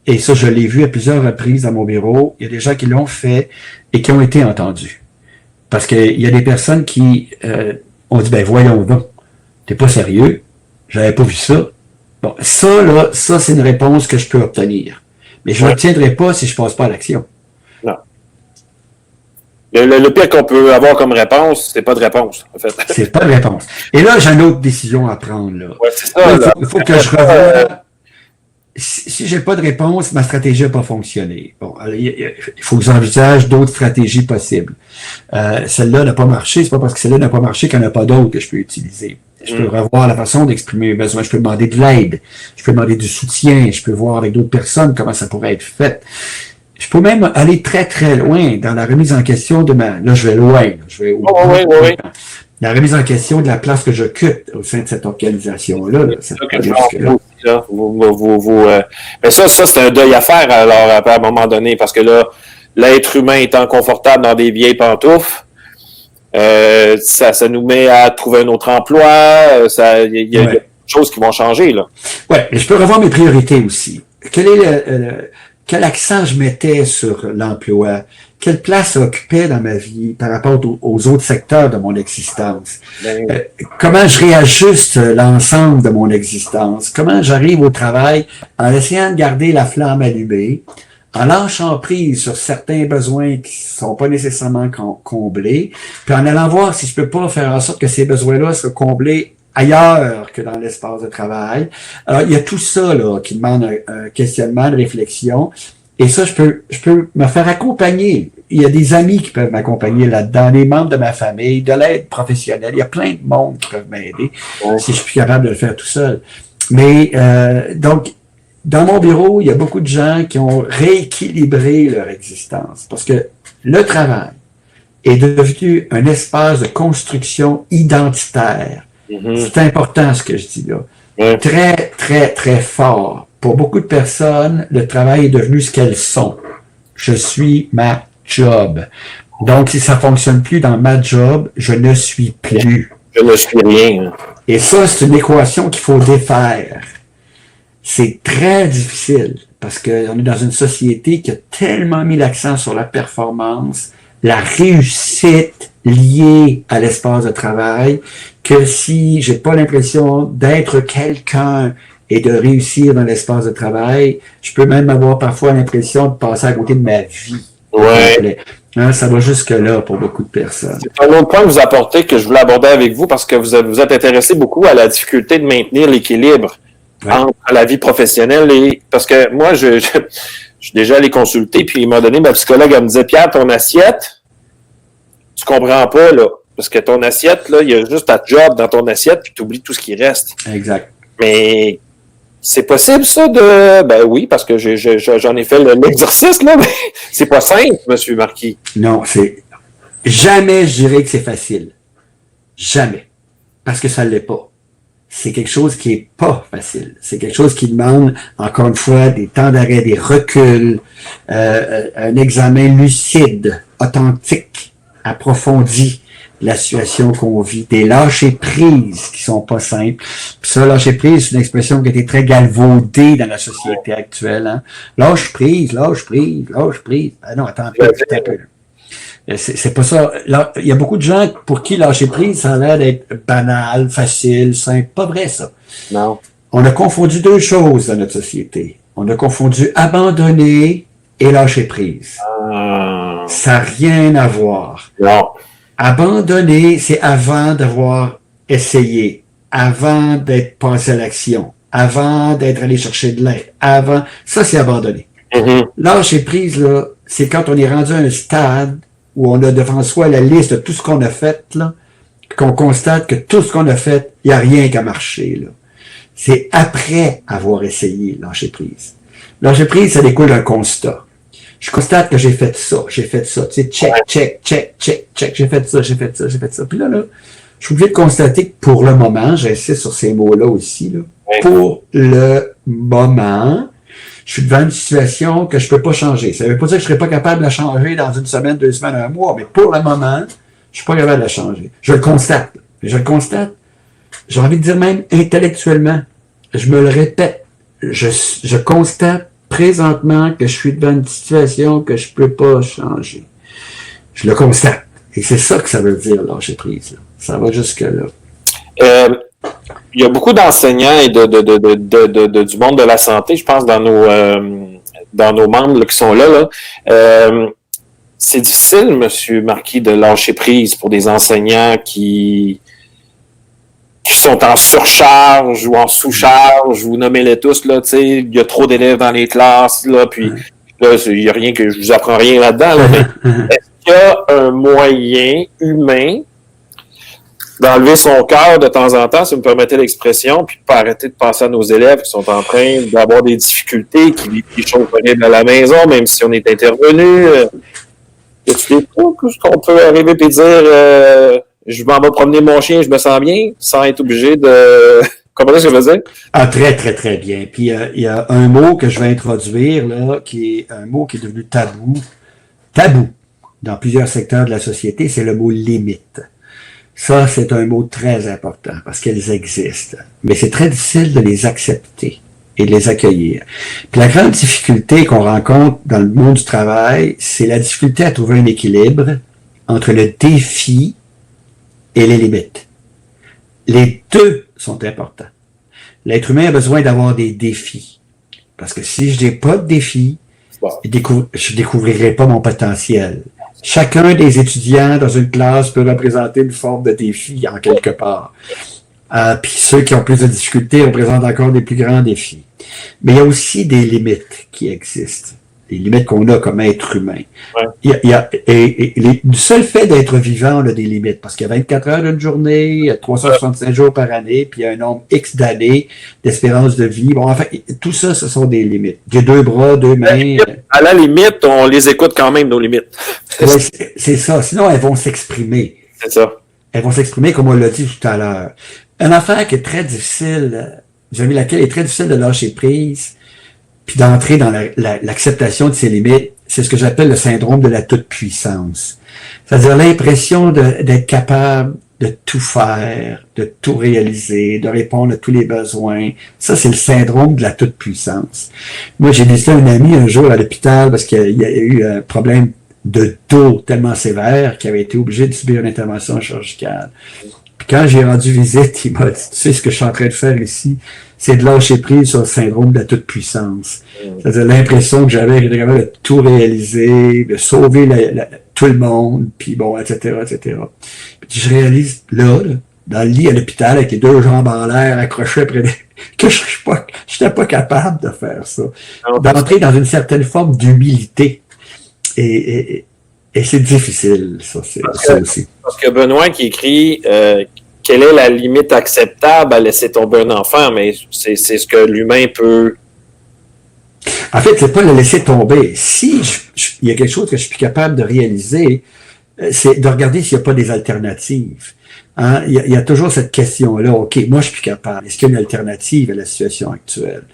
et ça, je l'ai vu à plusieurs reprises dans mon bureau, il y a des gens qui l'ont fait et qui ont été entendus. Parce qu'il y a des personnes qui ont dit, ben voyons donc, t'es pas sérieux, j'avais pas vu ça. Bon, ça, c'est une réponse que je peux obtenir. Mais je ne l'obtiendrai pas si je passe pas à l'action. Non. Le pire qu'on peut avoir comme réponse, c'est pas de réponse, en fait. C'est pas de réponse. Et là, j'ai une autre décision à prendre, là. Ouais, c'est ça, là. Il faut que je revoie. Si j'ai pas de réponse, ma stratégie n'a pas fonctionné. Bon, alors, il faut que j'envisage d'autres stratégies possibles. Celle-là n'a pas marché, c'est pas parce que celle-là n'a pas marché qu'il n'y en a pas d'autres que je peux utiliser. Je peux revoir la façon d'exprimer mes besoins. Je peux demander de l'aide. Je peux demander du soutien. Je peux voir avec d'autres personnes comment ça pourrait être fait. Je peux même aller très, très loin dans la remise en question de ma... Là, je vais loin. Je vais oui. La remise en question de la place que j'occupe au sein de cette organisation-là. Mais ça, c'est un deuil à faire, alors, à un moment donné, parce que là, l'être humain étant confortable dans des vieilles pantoufles, ça nous met à trouver un autre emploi, il y a des choses qui vont changer, là. Ouais, mais je peux revoir mes priorités aussi. Quel accent je mettais sur l'emploi? Quelle place ça occupait dans ma vie par rapport aux autres secteurs de mon existence? Comment je réajuste l'ensemble de mon existence? Comment j'arrive au travail en essayant de garder la flamme allumée, en lâchant prise sur certains besoins qui sont pas nécessairement comblés, puis en allant voir si je peux pas faire en sorte que ces besoins-là soient comblés ailleurs que dans l'espace de travail. Alors, il y a tout ça là qui demande un questionnement, de réflexion. Et ça, je peux me faire accompagner. Il y a des amis qui peuvent m'accompagner là-dedans, des membres de ma famille, de l'aide professionnelle. Il y a plein de monde qui peuvent m'aider si je suis capable de le faire tout seul. Mais donc, dans mon bureau, il y a beaucoup de gens qui ont rééquilibré leur existence parce que le travail est devenu un espace de construction identitaire. C'est important ce que je dis là. Très, très, très fort. Pour beaucoup de personnes, le travail est devenu ce qu'elles sont. Je suis ma job. Donc, si ça fonctionne plus dans ma job, je ne suis plus. Je ne suis rien. Et ça, c'est une équation qu'il faut défaire. C'est très difficile parce qu'on est dans une société qui a tellement mis l'accent sur la performance, la réussite liée à l'espace de travail, que si j'ai pas l'impression d'être quelqu'un et de réussir dans l'espace de travail, je peux même avoir parfois l'impression de passer à côté de ma vie. Ouais. Hein, ça va jusque-là pour beaucoup de personnes. C'est un autre point que vous apportez que je voulais aborder avec vous parce que vous êtes intéressé beaucoup à la difficulté de maintenir l'équilibre entre la vie professionnelle et... Parce que moi, je suis déjà allé consulter, puis il m'a donné, ma psychologue, elle me disait, Pierre, ton assiette, tu comprends pas, là. Parce que ton assiette, là, il y a juste ta job dans ton assiette, puis tu oublies tout ce qui reste. Exact. Mais c'est possible, ça, de... Ben oui, parce que j'en ai fait l'exercice, là, mais c'est pas simple, monsieur Marquis. Non, c'est... Jamais je dirais que c'est facile. Jamais. Parce que ça l'est pas. C'est quelque chose qui est pas facile. C'est quelque chose qui demande, encore une fois, des temps d'arrêt, des reculs, un examen lucide, authentique, approfondi de la situation qu'on vit, des lâcher-prises qui sont pas simples. Puis ça, lâcher-prise, c'est une expression qui a été très galvaudée dans la société actuelle. Hein? Lâche-prise, lâche-prise, lâche-prise. Ah non, attends un peu. C'est pas ça. Là, il y a beaucoup de gens pour qui lâcher prise, ça a l'air d'être banal, facile, simple. Pas vrai, ça. Non. On a confondu deux choses dans notre société. On a confondu abandonner et lâcher prise. Ça n'a rien à voir. Non. Abandonner, c'est avant d'avoir essayé, avant d'être passé à l'action, avant d'être allé chercher de l'aide, avant. Ça, c'est abandonner. Lâcher prise, là, c'est quand on est rendu à un stade où on a devant soi la liste de tout ce qu'on a fait, là, qu'on constate que tout ce qu'on a fait, il n'y a rien qui a marché, là. C'est après avoir essayé lâcher prise. Lâcher prise, ça découle d'un constat. Je constate que j'ai fait ça. Tu sais, check, j'ai fait ça. Puis là, je suis obligé de constater que pour le moment, j'insiste sur ces mots-là aussi, là, pour le moment, je suis devant une situation que je peux pas changer. Ça veut pas dire que je serais pas capable de la changer dans une semaine, 2 semaines, 1 mois, mais pour le moment, je suis pas capable de la changer. Je le constate. J'ai envie de dire même intellectuellement. Je me le répète. Je constate présentement que je suis devant une situation que je peux pas changer. Je le constate. Et c'est ça que ça veut dire, lâcher prise, là. Ça va jusque-là. Il y a beaucoup d'enseignants et du monde de la santé, je pense, dans nos membres là, qui sont là. C'est difficile, monsieur Marquis, de lâcher prise pour des enseignants qui sont en surcharge ou en sous-charge, vous nommez-les tous, là, tu sais, il y a trop d'élèves dans les classes, là, puis là, il y a rien que je vous apprends rien là-dedans, là, mais est-ce qu'il y a un moyen humain d'enlever son cœur de temps en temps, si vous me permettez l'expression, puis de pas arrêter de penser à nos élèves qui sont en train d'avoir des difficultés, qui vivent des choses horribles à la maison, même si on est intervenu. Y a-t-il des trucs qu'on peut arriver et dire je m'en vais promener mon chien, je me sens bien, sans être obligé de... Comment est-ce que je veux dire? Ah, très, très, très bien. Puis il y a un mot que je vais introduire, là, qui est un mot qui est devenu tabou. Tabou dans plusieurs secteurs de la société, c'est le mot limite. Ça, c'est un mot très important parce qu'elles existent. Mais c'est très difficile de les accepter et de les accueillir. Puis la grande difficulté qu'on rencontre dans le monde du travail, c'est la difficulté à trouver un équilibre entre le défi et les limites. Les deux sont importants. L'être humain a besoin d'avoir des défis. Parce que si je n'ai pas de défi, je découvrirai pas mon potentiel. Chacun des étudiants dans une classe peut représenter une forme de défi en quelque part. Puis ceux qui ont plus de difficultés représentent encore des plus grands défis. Mais il y a aussi des limites qui existent. Les limites qu'on a comme être humain. Ouais. Du seul fait d'être vivant, on a des limites. Parce qu'il y a 24 heures d'une journée, il y a 365 jours par année, puis il y a un nombre X d'années d'espérance de vie. Bon, enfin, tout ça, ce sont des limites. J'ai 2 bras, 2 mains. À la limite, on les écoute quand même, nos limites. Oui, c'est ça. Sinon, elles vont s'exprimer. C'est ça. Elles vont s'exprimer comme on l'a dit tout à l'heure. Une affaire qui est très difficile, laquelle est très difficile de lâcher prise, puis d'entrer dans l'acceptation de ses limites, c'est ce que j'appelle le syndrome de la toute-puissance. C'est-à-dire l'impression d'être capable de tout faire, de tout réaliser, de répondre à tous les besoins. Ça, c'est le syndrome de la toute-puissance. Moi, j'ai visité un ami un jour à l'hôpital parce qu'il y a eu un problème de dos tellement sévère qu'il avait été obligé de subir une intervention chirurgicale. Puis quand j'ai rendu visite, il m'a dit, tu sais ce que je suis en train de faire ici, c'est de lâcher prise sur le syndrome de la toute-puissance. C'est-à-dire l'impression que j'avais de tout réaliser, de sauver tout le monde, puis bon, etc., etc. Puis je réalise, là, dans le lit à l'hôpital, avec les 2 jambes en l'air, accrochées après que je n'étais pas capable de faire ça. D'entrer dans une certaine forme d'humilité. Et c'est difficile, ça aussi. Parce que Benoît qui écrit quelle est la limite acceptable à laisser tomber un enfant, mais c'est ce que l'humain peut. En fait, c'est pas le laisser tomber. Si il y a quelque chose que je suis capable de réaliser, c'est de regarder s'il n'y a pas des alternatives. Hein? Il y a toujours cette question-là. OK, moi, je suis capable. Est-ce qu'il y a une alternative à la situation actuelle?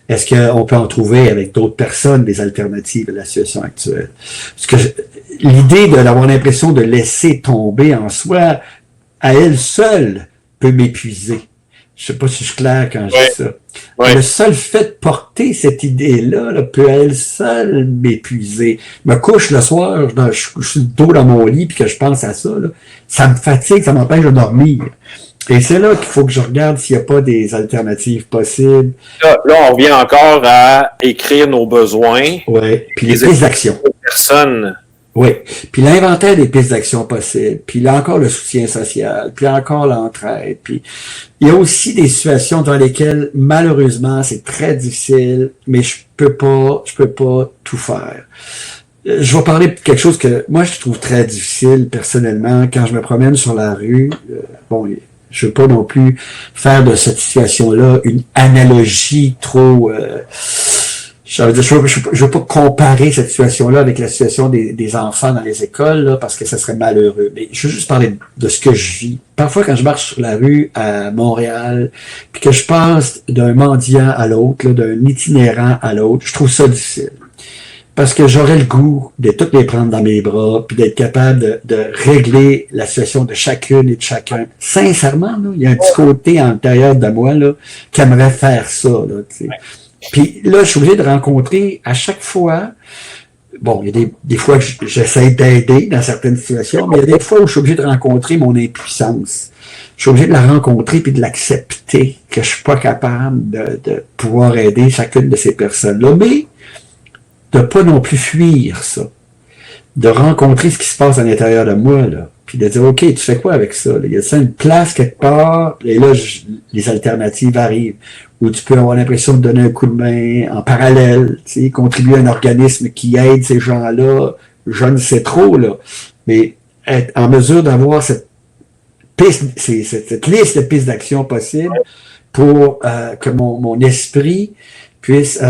Est-ce qu'on peut en trouver avec d'autres personnes des alternatives à la situation actuelle? Parce que l'idée d'avoir l'impression de laisser tomber en soi, à elle seule, peut m'épuiser. Je sais pas si je suis clair quand je dis ça. Ouais. Le seul fait de porter cette idée-là peut à elle seule m'épuiser. Je me couche le soir, je suis le dos dans mon lit puis que je pense à ça, là, ça me fatigue, ça m'empêche de dormir. Et c'est là qu'il faut que je regarde s'il n'y a pas des alternatives possibles. Là, on revient encore à écrire nos besoins. Oui, puis les pistes d'action. Personne. Oui, puis l'inventaire des pistes d'action possibles, puis là encore le soutien social, puis encore l'entraide, puis il y a aussi des situations dans lesquelles malheureusement c'est très difficile, mais je peux pas tout faire. Je vais parler de quelque chose que moi je trouve très difficile personnellement quand je me promène sur la rue. Bon, je veux pas non plus faire de cette situation-là une analogie trop je veux pas comparer cette situation-là avec la situation des enfants dans les écoles, là, parce que ça serait malheureux. Mais je veux juste parler de ce que je vis. Parfois, quand je marche sur la rue à Montréal, puis que je passe d'un mendiant à l'autre, d'un itinérant à l'autre, je trouve ça difficile. Parce que j'aurais le goût de toutes les prendre dans mes bras, puis d'être capable de régler la situation de chacune et de chacun. Sincèrement, là, il y a un petit côté à l'intérieur de moi là, qui aimerait faire ça. Là, tu sais. Puis là, je suis obligé de rencontrer à chaque fois, bon, il y a des fois que j'essaie d'aider dans certaines situations, mais il y a des fois où je suis obligé de rencontrer mon impuissance. Je suis obligé de la rencontrer puis de l'accepter, que je suis pas capable de pouvoir aider chacune de ces personnes-là, mais de pas non plus fuir ça. De rencontrer ce qui se passe à l'intérieur de moi, là. Puis de dire, OK, tu fais quoi avec ça? Là? Il y a ça une place quelque part, et là, les alternatives arrivent. Où tu peux avoir l'impression de donner un coup de main en parallèle, tu sais, contribuer à un organisme qui aide ces gens-là, je ne sais trop, là. Mais être en mesure d'avoir cette liste de pistes d'action possibles pour que mon esprit puisse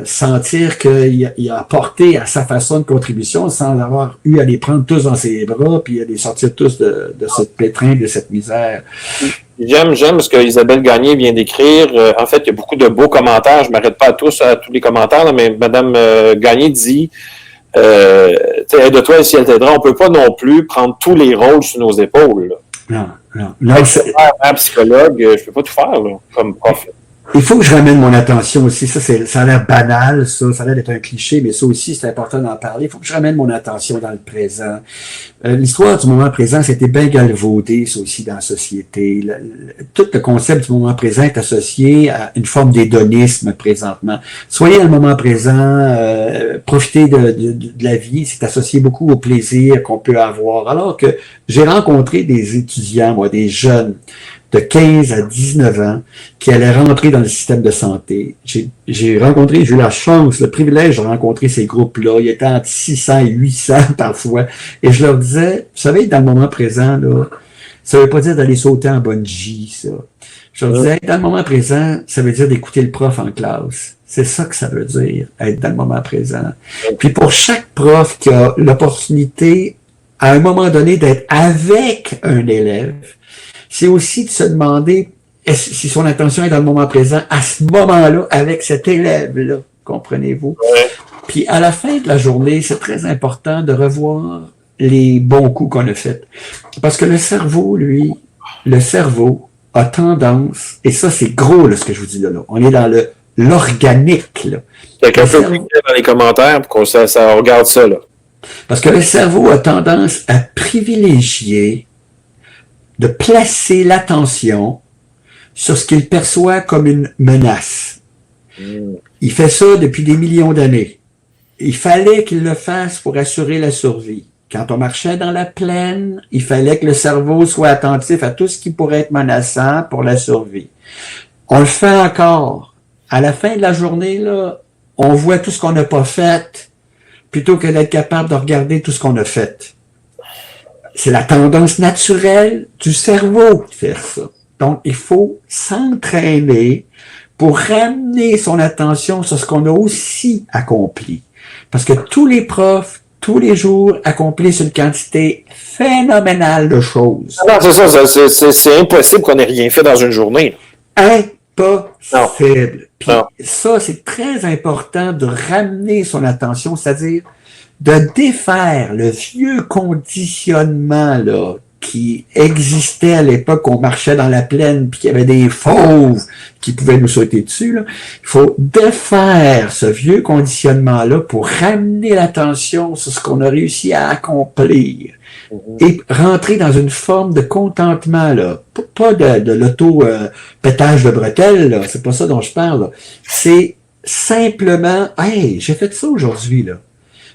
sentir qu'il a apporté à sa façon de contribution sans avoir eu à les prendre tous dans ses bras puis à les sortir tous de cette pétrin, de cette misère. J'aime ce que Isabelle Gagné vient d'écrire. En fait, il y a beaucoup de beaux commentaires. Je ne m'arrête pas à tous les commentaires, là, mais Mme Gagné dit aide-toi et si elle t'aidera. On ne peut pas non plus prendre tous les rôles sur nos épaules. Là. Non, un psychologue, je ne peux pas tout faire là, comme prof. Il faut que je ramène mon attention aussi. Ça a l'air banal, ça a l'air d'être un cliché, mais ça aussi, c'est important d'en parler. Il faut que je ramène mon attention dans le présent. L'histoire du moment présent, c'était bien galvaudé, ça aussi, dans la société. Tout le concept du moment présent est associé à une forme d'hédonisme présentement. Soyez dans le moment présent, profitez de la vie, c'est associé beaucoup au plaisir qu'on peut avoir. Alors que j'ai rencontré des étudiants, moi, des jeunes, de 15 à 19 ans, qui allaient rentrer dans le système de santé. J'ai eu la chance, le privilège de rencontrer ces groupes-là. Ils étaient entre 600 et 800 parfois. Et je leur disais, vous savez, dans le moment présent, là, ça veut pas dire d'aller sauter en bungee, ça. Je leur disais, dans le moment présent, ça veut dire d'écouter le prof en classe. C'est ça que ça veut dire, être dans le moment présent. Puis pour chaque prof qui a l'opportunité, à un moment donné, d'être avec un élève, c'est aussi de se demander si son attention est dans le moment présent, à ce moment-là, avec cet élève-là, comprenez-vous? Ouais. Puis à la fin de la journée, c'est très important de revoir les bons coups qu'on a faits. Parce que le cerveau a tendance, et ça c'est gros là, ce que je vous dis là, on est dans l'organique. Là. Quelqu'un peut cliquer dans les commentaires pour qu'on ça regarde ça. Là. Parce que le cerveau a tendance à privilégier de placer l'attention sur ce qu'il perçoit comme une menace. Il fait ça depuis des millions d'années. Il fallait qu'il le fasse pour assurer la survie. Quand on marchait dans la plaine, il fallait que le cerveau soit attentif à tout ce qui pourrait être menaçant pour la survie. On le fait encore. À la fin de la journée, là, on voit tout ce qu'on n'a pas fait, plutôt que d'être capable de regarder tout ce qu'on a fait. C'est la tendance naturelle du cerveau de faire ça. Donc, il faut s'entraîner pour ramener son attention sur ce qu'on a aussi accompli. Parce que tous les profs, tous les jours, accomplissent une quantité phénoménale de choses. Non, c'est ça, c'est impossible qu'on ait rien fait dans une journée. Impossible. Puis ça, c'est très important de ramener son attention, c'est-à-dire de défaire le vieux conditionnement là qui existait à l'époque où on marchait dans la plaine puis qu'il y avait des fauves qui pouvaient nous sauter dessus. Là. Il faut défaire ce vieux conditionnement-là pour ramener l'attention sur ce qu'on a réussi à accomplir et rentrer dans une forme de contentement. Là. Pas de l'auto-pétage de bretelles, là. C'est pas ça dont je parle. Là. C'est simplement « Hey, j'ai fait ça aujourd'hui. » là.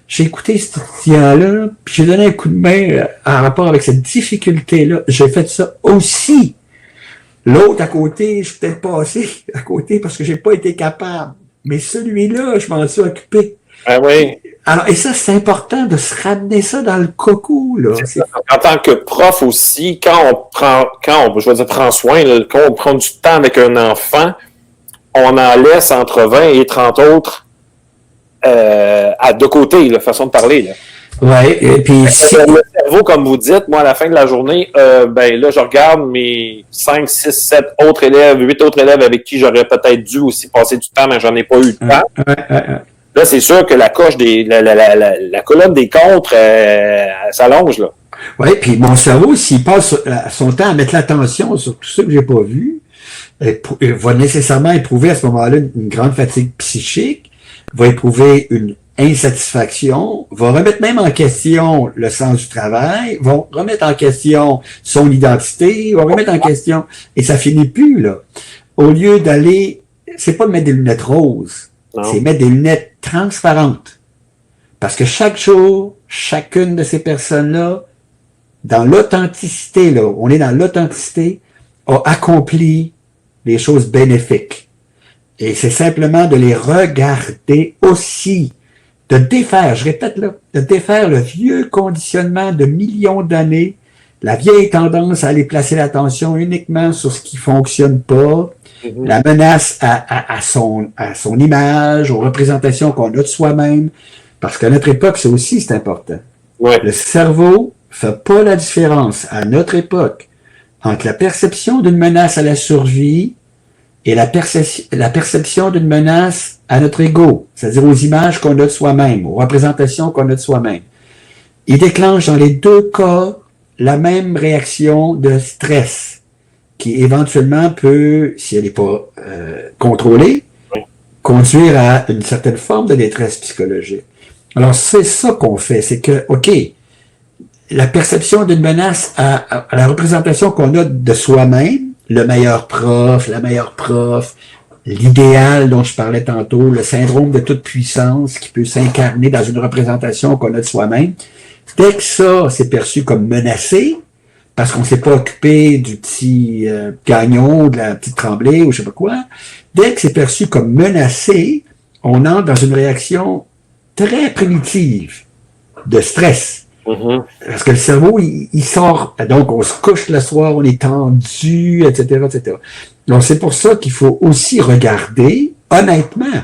J'ai écouté cet étudiant-là, puis j'ai donné un coup de main en rapport avec cette difficulté-là. J'ai fait ça aussi. L'autre à côté, je suis peut-être passé à côté parce que j'ai pas été capable. Mais celui-là, je m'en suis occupé. Ah oui. Alors, et ça, c'est important de se ramener ça dans le coco, là. En tant que prof aussi, quand on prend soin, là, quand on prend du temps avec un enfant, on en laisse entre 20 et 30 autres à deux côtés, la façon de parler. Là. Ouais, et puis le cerveau, comme vous dites, moi, à la fin de la journée, là, je regarde mes 5, 6, 7 autres élèves, 8 autres élèves avec qui j'aurais peut-être dû aussi passer du temps, mais j'en ai pas eu de temps. Là, c'est sûr que la coche la colonne des contres s'allonge, là. Oui, puis mon cerveau, s'il passe son temps à mettre l'attention sur tout ça que j'ai pas vu, il va nécessairement éprouver à ce moment-là une grande fatigue psychique, va éprouver une insatisfaction, va remettre même en question le sens du travail, va remettre en question son identité, va remettre en question, et ça finit plus, là. Au lieu d'aller, c'est pas de mettre des lunettes roses, c'est mettre des lunettes transparentes. Parce que chaque jour, chacune de ces personnes-là, dans l'authenticité, là, on est dans l'authenticité, a accompli des choses bénéfiques. Et c'est simplement de les regarder aussi, de défaire, je répète là, de défaire le vieux conditionnement de millions d'années, la vieille tendance à aller placer l'attention uniquement sur ce qui fonctionne pas, la menace à son image, aux représentations qu'on a de soi-même, parce qu'à notre époque, ça aussi, c'est important. Ouais. Le cerveau fait pas la différence, à notre époque, entre la perception d'une menace à la survie et la perception d'une menace à notre ego, c'est-à-dire aux images qu'on a de soi-même, aux représentations qu'on a de soi-même. Il déclenche dans les deux cas la même réaction de stress. qui éventuellement peut, si elle n'est pas contrôlée, conduire à une certaine forme de détresse psychologique. Alors, c'est ça qu'on fait, c'est que, OK, la perception d'une menace à la représentation qu'on a de soi-même, le meilleur prof, la meilleure prof, l'idéal dont je parlais tantôt, le syndrome de toute puissance qui peut s'incarner dans une représentation qu'on a de soi-même, dès que ça, c'est perçu comme menacé, parce qu'on s'est pas occupé du petit gagnon, de la petite tremblée ou je sais pas quoi, dès que c'est perçu comme menacé, on entre dans une réaction très primitive de stress. Mm-hmm. Parce que le cerveau, il sort, donc on se couche le soir, on est tendu, etc., etc. Donc c'est pour ça qu'il faut aussi regarder, honnêtement,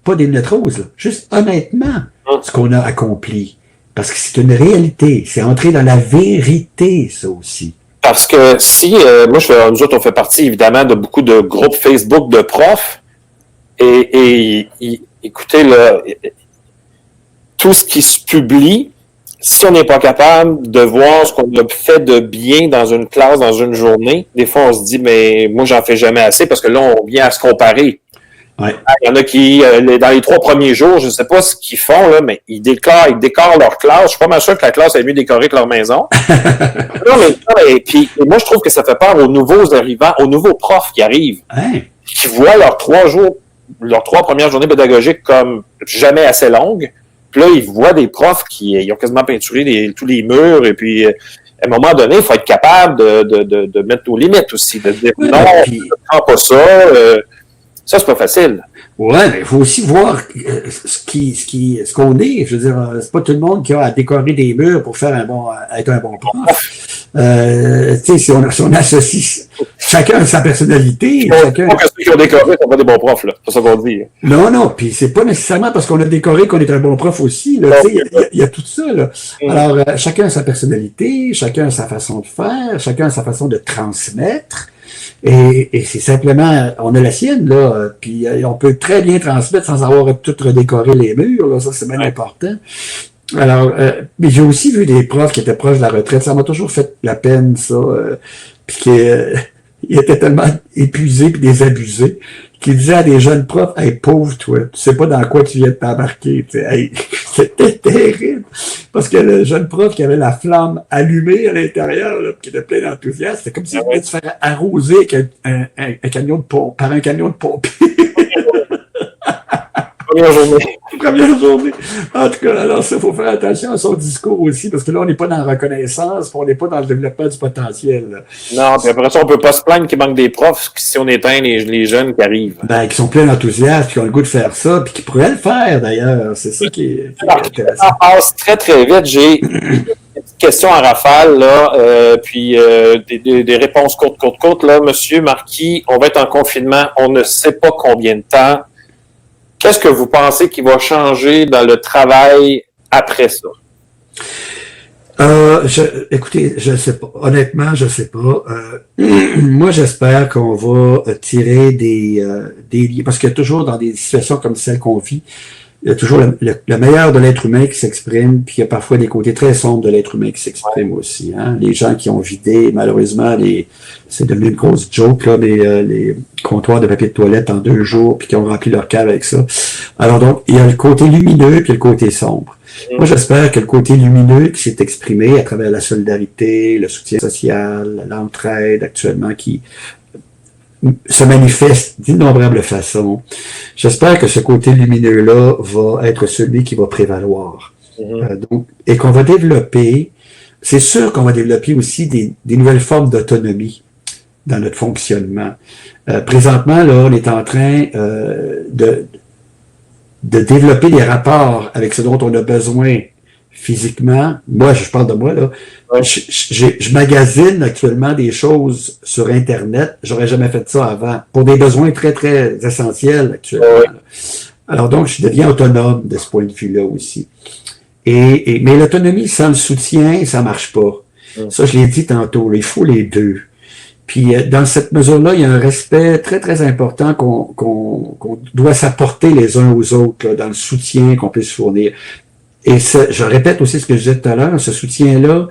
pas des lunettes roses, là, juste honnêtement, ce qu'on a accompli. Parce que c'est une réalité, c'est entrer dans la vérité, ça aussi. Parce que si, nous autres, on fait partie évidemment de beaucoup de groupes Facebook de profs, et écoutez, là, tout ce qui se publie, si on n'est pas capable de voir ce qu'on a fait de bien dans une classe, dans une journée, des fois on se dit, mais moi j'en fais jamais assez parce que là on vient à se comparer. Ouais. Il y en a qui, dans les 3 premiers jours, je ne sais pas ce qu'ils font, là, mais ils décorent leur classe. Je suis pas mal sûr que la classe est mieux décorée que leur maison. Et moi je trouve que ça fait peur aux nouveaux arrivants, aux nouveaux profs qui arrivent, qui voient leurs 3 premières journées pédagogiques comme jamais assez longues. Puis là, ils voient des profs qui ont quasiment peinturé tous les murs. Et puis, à un moment donné, il faut être capable de mettre nos limites aussi. De dire non, je ne prends pas ça. Ça, c'est pas facile. Ouais, mais il faut aussi voir ce qu'on est. Je veux dire, c'est pas tout le monde qui a à décorer des murs pour faire être un bon prof. Tu sais, si on associe chacun sa personnalité. Chacun... Pas que ceux qui ont décoré sont pas des bons profs, là. C'est ça qu'on dit. Non, puis c'est pas nécessairement parce qu'on a décoré qu'on est un bon prof aussi, là. Tu sais, il y a tout ça, là. Alors, chacun a sa personnalité, chacun a sa façon de faire, chacun a sa façon de transmettre. Et c'est simplement, on a la sienne, là, puis on peut très bien transmettre sans avoir tout redécoré les murs, là, ça c'est bien important. Alors, mais j'ai aussi vu des profs qui étaient proches de la retraite, ça m'a toujours fait la peine, ça, puis qu'ils étaient tellement épuisés puis désabusés, qu'ils disaient à des jeunes profs, « Hey, pauvre toi, tu sais pas dans quoi tu viens de t'embarquer. » Hey, c'était terrible, parce que le jeune prof qui avait la flamme allumée à l'intérieur, là, qui était plein d'enthousiasme, c'était comme s'il venait de se faire arroser avec un camion de pompe, par un camion de pompier. Première journée. En tout cas, alors ça, il faut faire attention à son discours aussi, parce que là, on n'est pas dans la reconnaissance, on n'est pas dans le développement du potentiel. Là. Non, puis après ça, on peut pas se plaindre qu'il manque des profs si on éteint les jeunes qui arrivent. Ben, qui sont pleins d'enthousiasme, qui ont le goût de faire ça, puis qui pourraient le faire, d'ailleurs. C'est ça qui est intéressant. Ça passe très, très vite. J'ai une question en rafale, là, puis des réponses courtes, là. Monsieur Marquis, on va être en confinement, on ne sait pas combien de temps. Qu'est-ce que vous pensez qui va changer dans le travail après ça? Écoutez, je sais pas. Honnêtement, je sais pas. Moi, j'espère qu'on va tirer des liens, parce que toujours dans des situations comme celle qu'on vit, il y a toujours le meilleur de l'être humain qui s'exprime, puis il y a parfois des côtés très sombres de l'être humain qui s'expriment aussi. Hein? Les gens qui ont vidé, malheureusement, c'est devenu une grosse joke, là, les comptoirs de papier de toilette en 2 jours, puis qui ont rempli leur cave avec ça. Alors donc, il y a le côté lumineux, puis le côté sombre. Moi, j'espère que le côté lumineux qui s'est exprimé à travers la solidarité, le soutien social, l'entraide actuellement qui se manifeste d'innombrables façons. J'espère que ce côté lumineux-là va être celui qui va prévaloir. Donc, et qu'on va développer, c'est sûr qu'on va développer aussi des nouvelles formes d'autonomie dans notre fonctionnement. Présentement, là, on est en train de développer des rapports avec ce dont on a besoin physiquement. Moi, je parle de moi, là. Ouais. Je magasine actuellement des choses sur Internet. J'aurais jamais fait ça avant. Pour des besoins très, très essentiels actuellement. Ouais. Alors donc, je deviens autonome de ce point de vue-là aussi. Mais l'autonomie sans le soutien, ça marche pas. Ça, je l'ai dit tantôt. Il faut les deux. Puis dans cette mesure-là, il y a un respect très, très important qu'on doit s'apporter les uns aux autres, là, dans le soutien qu'on peut se fournir. Et je répète aussi ce que je disais tout à l'heure, ce soutien-là,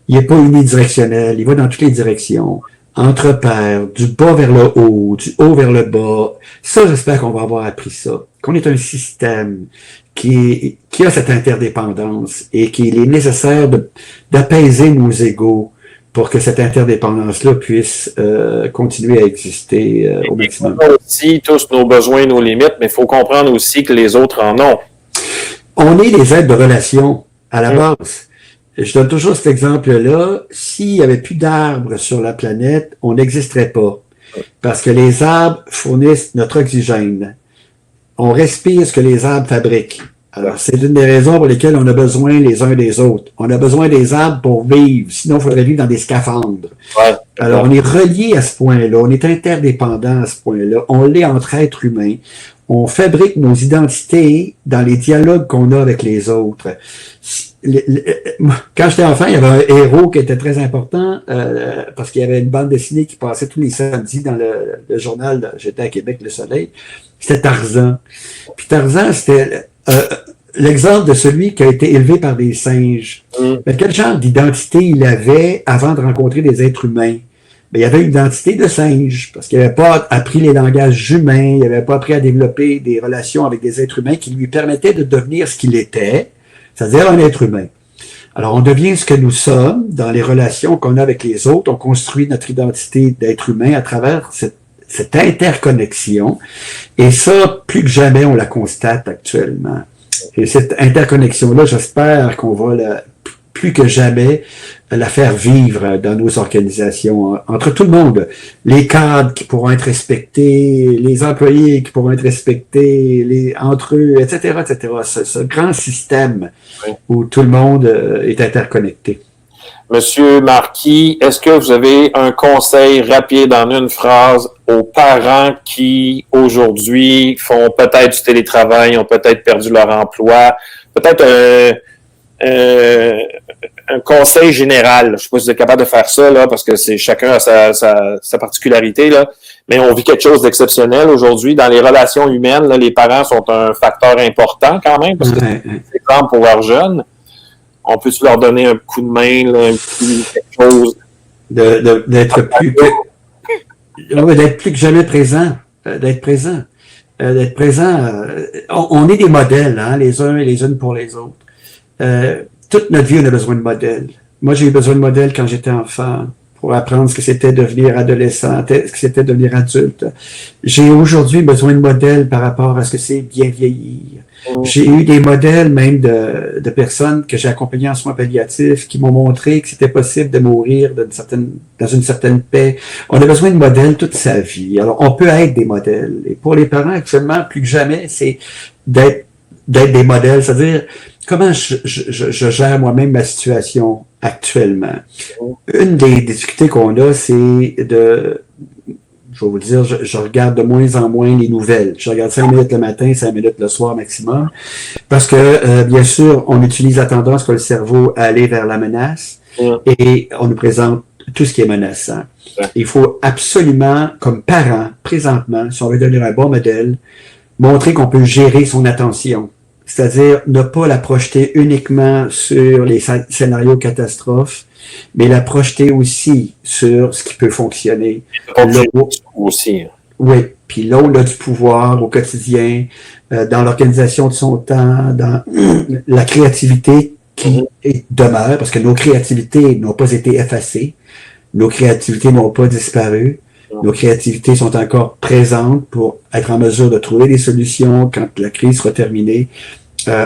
il n'est pas unidirectionnel, il va dans toutes les directions. entre pairs, du bas vers le haut, du haut vers le bas. Ça, j'espère qu'on va avoir appris ça. Qu'on est un système qui a cette interdépendance et qu'il est nécessaire d'apaiser nos égos pour que cette interdépendance-là puisse continuer à exister au maximum. On a aussi tous nos besoins, nos limites, mais il faut comprendre aussi que les autres en ont. On est des êtres de relation à la base. Je donne toujours cet exemple-là. S'il n'y avait plus d'arbres sur la planète, on n'existerait pas. Parce que les arbres fournissent notre oxygène. On respire ce que les arbres fabriquent. Alors, c'est une des raisons pour lesquelles on a besoin les uns des autres. On a besoin des arbres pour vivre. Sinon, il faudrait vivre dans des scaphandres. Ouais. Alors, on est reliés à ce point-là. On est interdépendants à ce point-là. On l'est entre êtres humains. On fabrique nos identités dans les dialogues qu'on a avec les autres. Quand j'étais enfant, il y avait un héros qui était très important parce qu'il y avait une bande dessinée qui passait tous les samedis dans le journal. J'étais à Québec, Le Soleil. C'était Tarzan. Puis Tarzan, c'était l'exemple de celui qui a été élevé par des singes. Mais quel genre d'identité il avait avant de rencontrer des êtres humains? Mais il avait une identité de singe, parce qu'il n'avait pas appris les langages humains, il n'avait pas appris à développer des relations avec des êtres humains qui lui permettaient de devenir ce qu'il était, c'est-à-dire un être humain. Alors, on devient ce que nous sommes dans les relations qu'on a avec les autres. On construit notre identité d'être humain à travers cette interconnexion. Et ça, plus que jamais, on la constate actuellement. Et cette interconnexion-là, j'espère qu'on va plus que jamais la faire vivre dans nos organisations, entre tout le monde. Les cadres qui pourront être respectés, les employés qui pourront être respectés, entre eux, etc., etc. Ce grand système où tout le monde est interconnecté. Monsieur Marquis, est-ce que vous avez un conseil rapide en une phrase aux parents qui, aujourd'hui, font peut-être du télétravail, ont peut-être perdu leur emploi, peut-être un conseil général? Je ne sais pas si vous êtes capable de faire ça, là, parce que chacun a sa particularité, là. Mais on vit quelque chose d'exceptionnel aujourd'hui. Dans les relations humaines, là, les parents sont un facteur important quand même, parce que c'est un exemple pour leurs jeunes. On peut-tu leur donner un coup de main, là, quelque chose? D'être plus que jamais présent. D'être présent. D'être présent. On est des modèles, hein, les uns et les unes pour les autres. Toute notre vie, on a besoin de modèles. Moi, j'ai eu besoin de modèles quand j'étais enfant pour apprendre ce que c'était devenir adolescent, ce que c'était devenir adulte. J'ai aujourd'hui besoin de modèles par rapport à ce que c'est bien vieillir. J'ai eu des modèles même de personnes que j'ai accompagnées en soins palliatifs qui m'ont montré que c'était possible de mourir dans une certaine paix. On a besoin de modèles toute sa vie. Alors, on peut être des modèles. Et pour les parents, actuellement, plus que jamais, c'est d'être des modèles, c'est-à-dire comment je gère moi-même ma situation actuellement. Une des difficultés qu'on a, c'est je vais vous le dire, je regarde de moins en moins les nouvelles. Je regarde 5 minutes le matin, 5 minutes le soir maximum, parce que, bien sûr, on utilise la tendance que le cerveau à aller vers la menace et on nous présente tout ce qui est menaçant. Il faut absolument, comme parent, présentement, si on veut devenir un bon modèle, montrer qu'on peut gérer son attention. C'est-à-dire ne pas la projeter uniquement sur les scénarios catastrophes, mais la projeter aussi sur ce qui peut fonctionner. Aussi. Oui, puis là, on a du pouvoir au quotidien, dans l'organisation de son temps, dans la créativité qui demeure, parce que nos créativités n'ont pas été effacées, nos créativités n'ont pas disparu. Nos créativités sont encore présentes pour être en mesure de trouver des solutions quand la crise sera terminée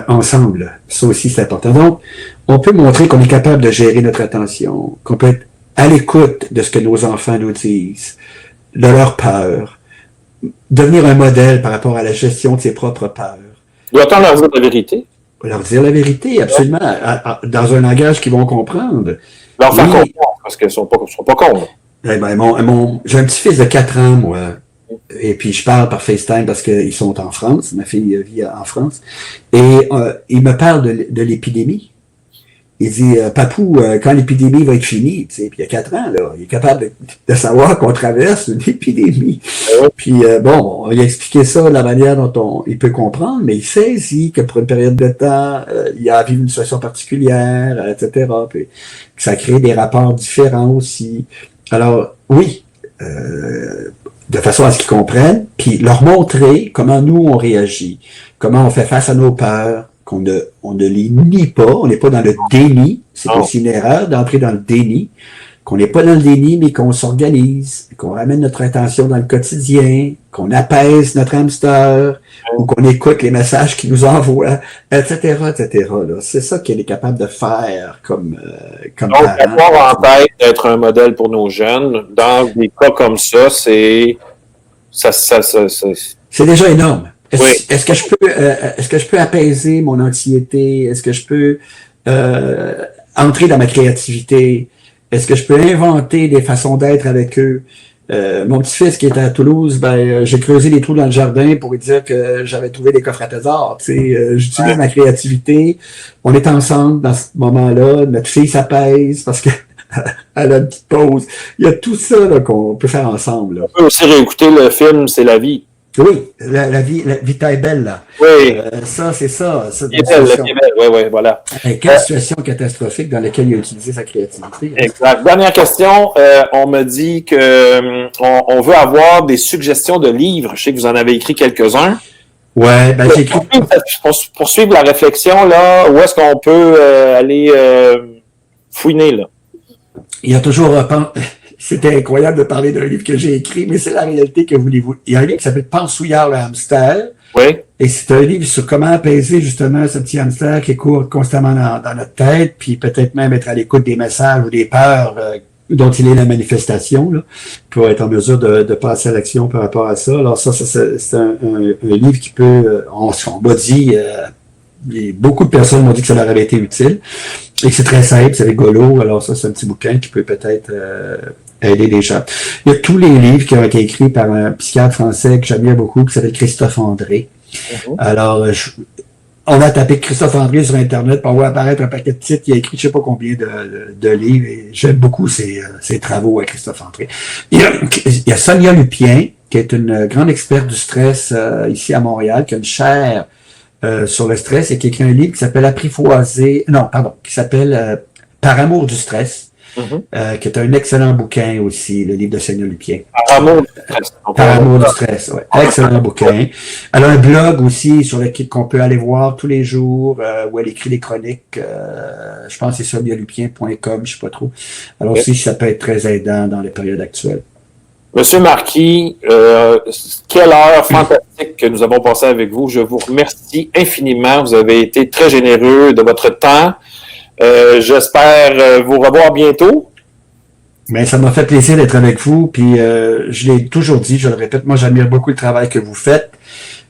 ensemble. Ça aussi, c'est important. Donc, on peut montrer qu'on est capable de gérer notre attention, qu'on peut être à l'écoute de ce que nos enfants nous disent, de leurs peurs, devenir un modèle par rapport à la gestion de ses propres peurs. Doit-on leur dire la vérité? Leur dire la vérité, absolument, dans un langage qu'ils vont comprendre. Leur faire comprendre, parce qu'ils ne sont pas cons. Eh ben, j'ai un petit-fils de 4 ans, moi. Et puis, je parle par FaceTime parce qu'ils sont en France. Ma fille vit en France. Et il me parle de l'épidémie. Il dit, Papou, quand l'épidémie va être finie, tu sais, puis il y a 4 ans, là, il est capable de savoir qu'on traverse une épidémie. Puis, bon, il a expliqué ça de la manière dont il peut comprendre, mais il saisit que pour une période de temps, il a vécu une situation particulière, etc. Puis, ça crée des rapports différents aussi. Alors, oui, de façon à ce qu'ils comprennent, puis leur montrer comment nous, on réagit, comment on fait face à nos peurs, qu'on ne les nie pas, on n'est pas dans le déni, c'est aussi une erreur d'entrer dans le déni, qu'on n'est pas dans le déni, mais qu'on s'organise, qu'on ramène notre attention dans le quotidien, qu'on apaise notre hamster, ou qu'on écoute les messages qu'il nous envoie, etc., etc. Là. C'est ça qu'elle est capable de faire comme Donc, parent. avoir en tête d'être un modèle pour nos jeunes, dans des cas comme ça, c'est déjà énorme. Oui. Est-ce que je peux apaiser mon anxiété? Est-ce que je peux entrer dans ma créativité? Est-ce que je peux inventer des façons d'être avec eux? Mon petit-fils qui est à Toulouse, j'ai creusé des trous dans le jardin pour lui dire que j'avais trouvé des coffres à trésors. J'utilise ma créativité. On est ensemble dans ce moment-là. Notre fille s'apaise parce que elle a une petite pause. Il y a tout ça là, qu'on peut faire ensemble. Là. On peut aussi réécouter le film C'est la vie. Oui, la vita est belle, là. Oui. Ça, c'est ça. Il est belle, oui, voilà. Quelle situation catastrophique dans laquelle il a utilisé sa créativité. Exact. Dernière question. On me dit que on veut avoir des suggestions de livres. Je sais que vous en avez écrit quelques-uns. Ouais, j'ai écrit. Pour suivre la réflexion, là, où est-ce qu'on peut aller fouiner, là? Il y a toujours C'était incroyable de parler d'un livre que j'ai écrit, mais c'est la réalité que voulez-vous. Il y a un livre qui s'appelle Pensouillard le hamster. Oui. Et c'est un livre sur comment apaiser justement ce petit hamster qui court constamment dans notre tête, puis peut-être même être à l'écoute des messages ou des peurs dont il est la manifestation, là, pour être en mesure de passer à l'action par rapport à ça. Alors ça c'est un livre qui peut, on m'a dit, beaucoup de personnes m'ont dit que ça leur avait été utile et que c'est très simple, c'est rigolo. Alors ça, c'est un petit bouquin qui peut peut-être aider les gens. Il y a tous les livres qui ont été écrits par un psychiatre français que j'admire beaucoup, qui s'appelle Christophe André. Mm-hmm. Alors, on a tapé Christophe André sur Internet, puis on voit apparaître un paquet de titres. Il a écrit je sais pas combien de livres, et j'aime beaucoup ses travaux à Christophe André. Il y a Sonia Lupien, qui est une grande experte du stress ici à Montréal, qui a une chaire sur le stress et qui écrit un livre qui s'appelle qui s'appelle Par amour du stress, qui est un excellent bouquin aussi, le livre de Sonia Lupien. Par amour du stress. Par amour du stress, oui. Excellent bouquin. Elle a un blog aussi sur lequel qu'on peut aller voir tous les jours, où elle écrit des chroniques. Je pense que c'est sonialupien.com, je sais pas trop. Alors aussi, ça peut être très aidant dans les périodes actuelles. Monsieur Marquis, quelle heure fantastique que nous avons passé avec vous. Je vous remercie infiniment. Vous avez été très généreux de votre temps. J'espère vous revoir bientôt. Mais ça m'a fait plaisir d'être avec vous. Puis je l'ai toujours dit, je le répète, moi j'admire beaucoup le travail que vous faites.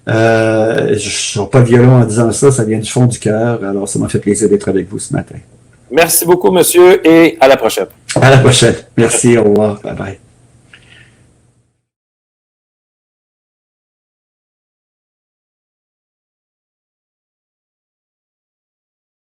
Je ne suis pas violent en disant ça, ça vient du fond du cœur. Alors ça m'a fait plaisir d'être avec vous ce matin. Merci beaucoup, monsieur, et à la prochaine. À la prochaine. Merci, au revoir. Bye bye.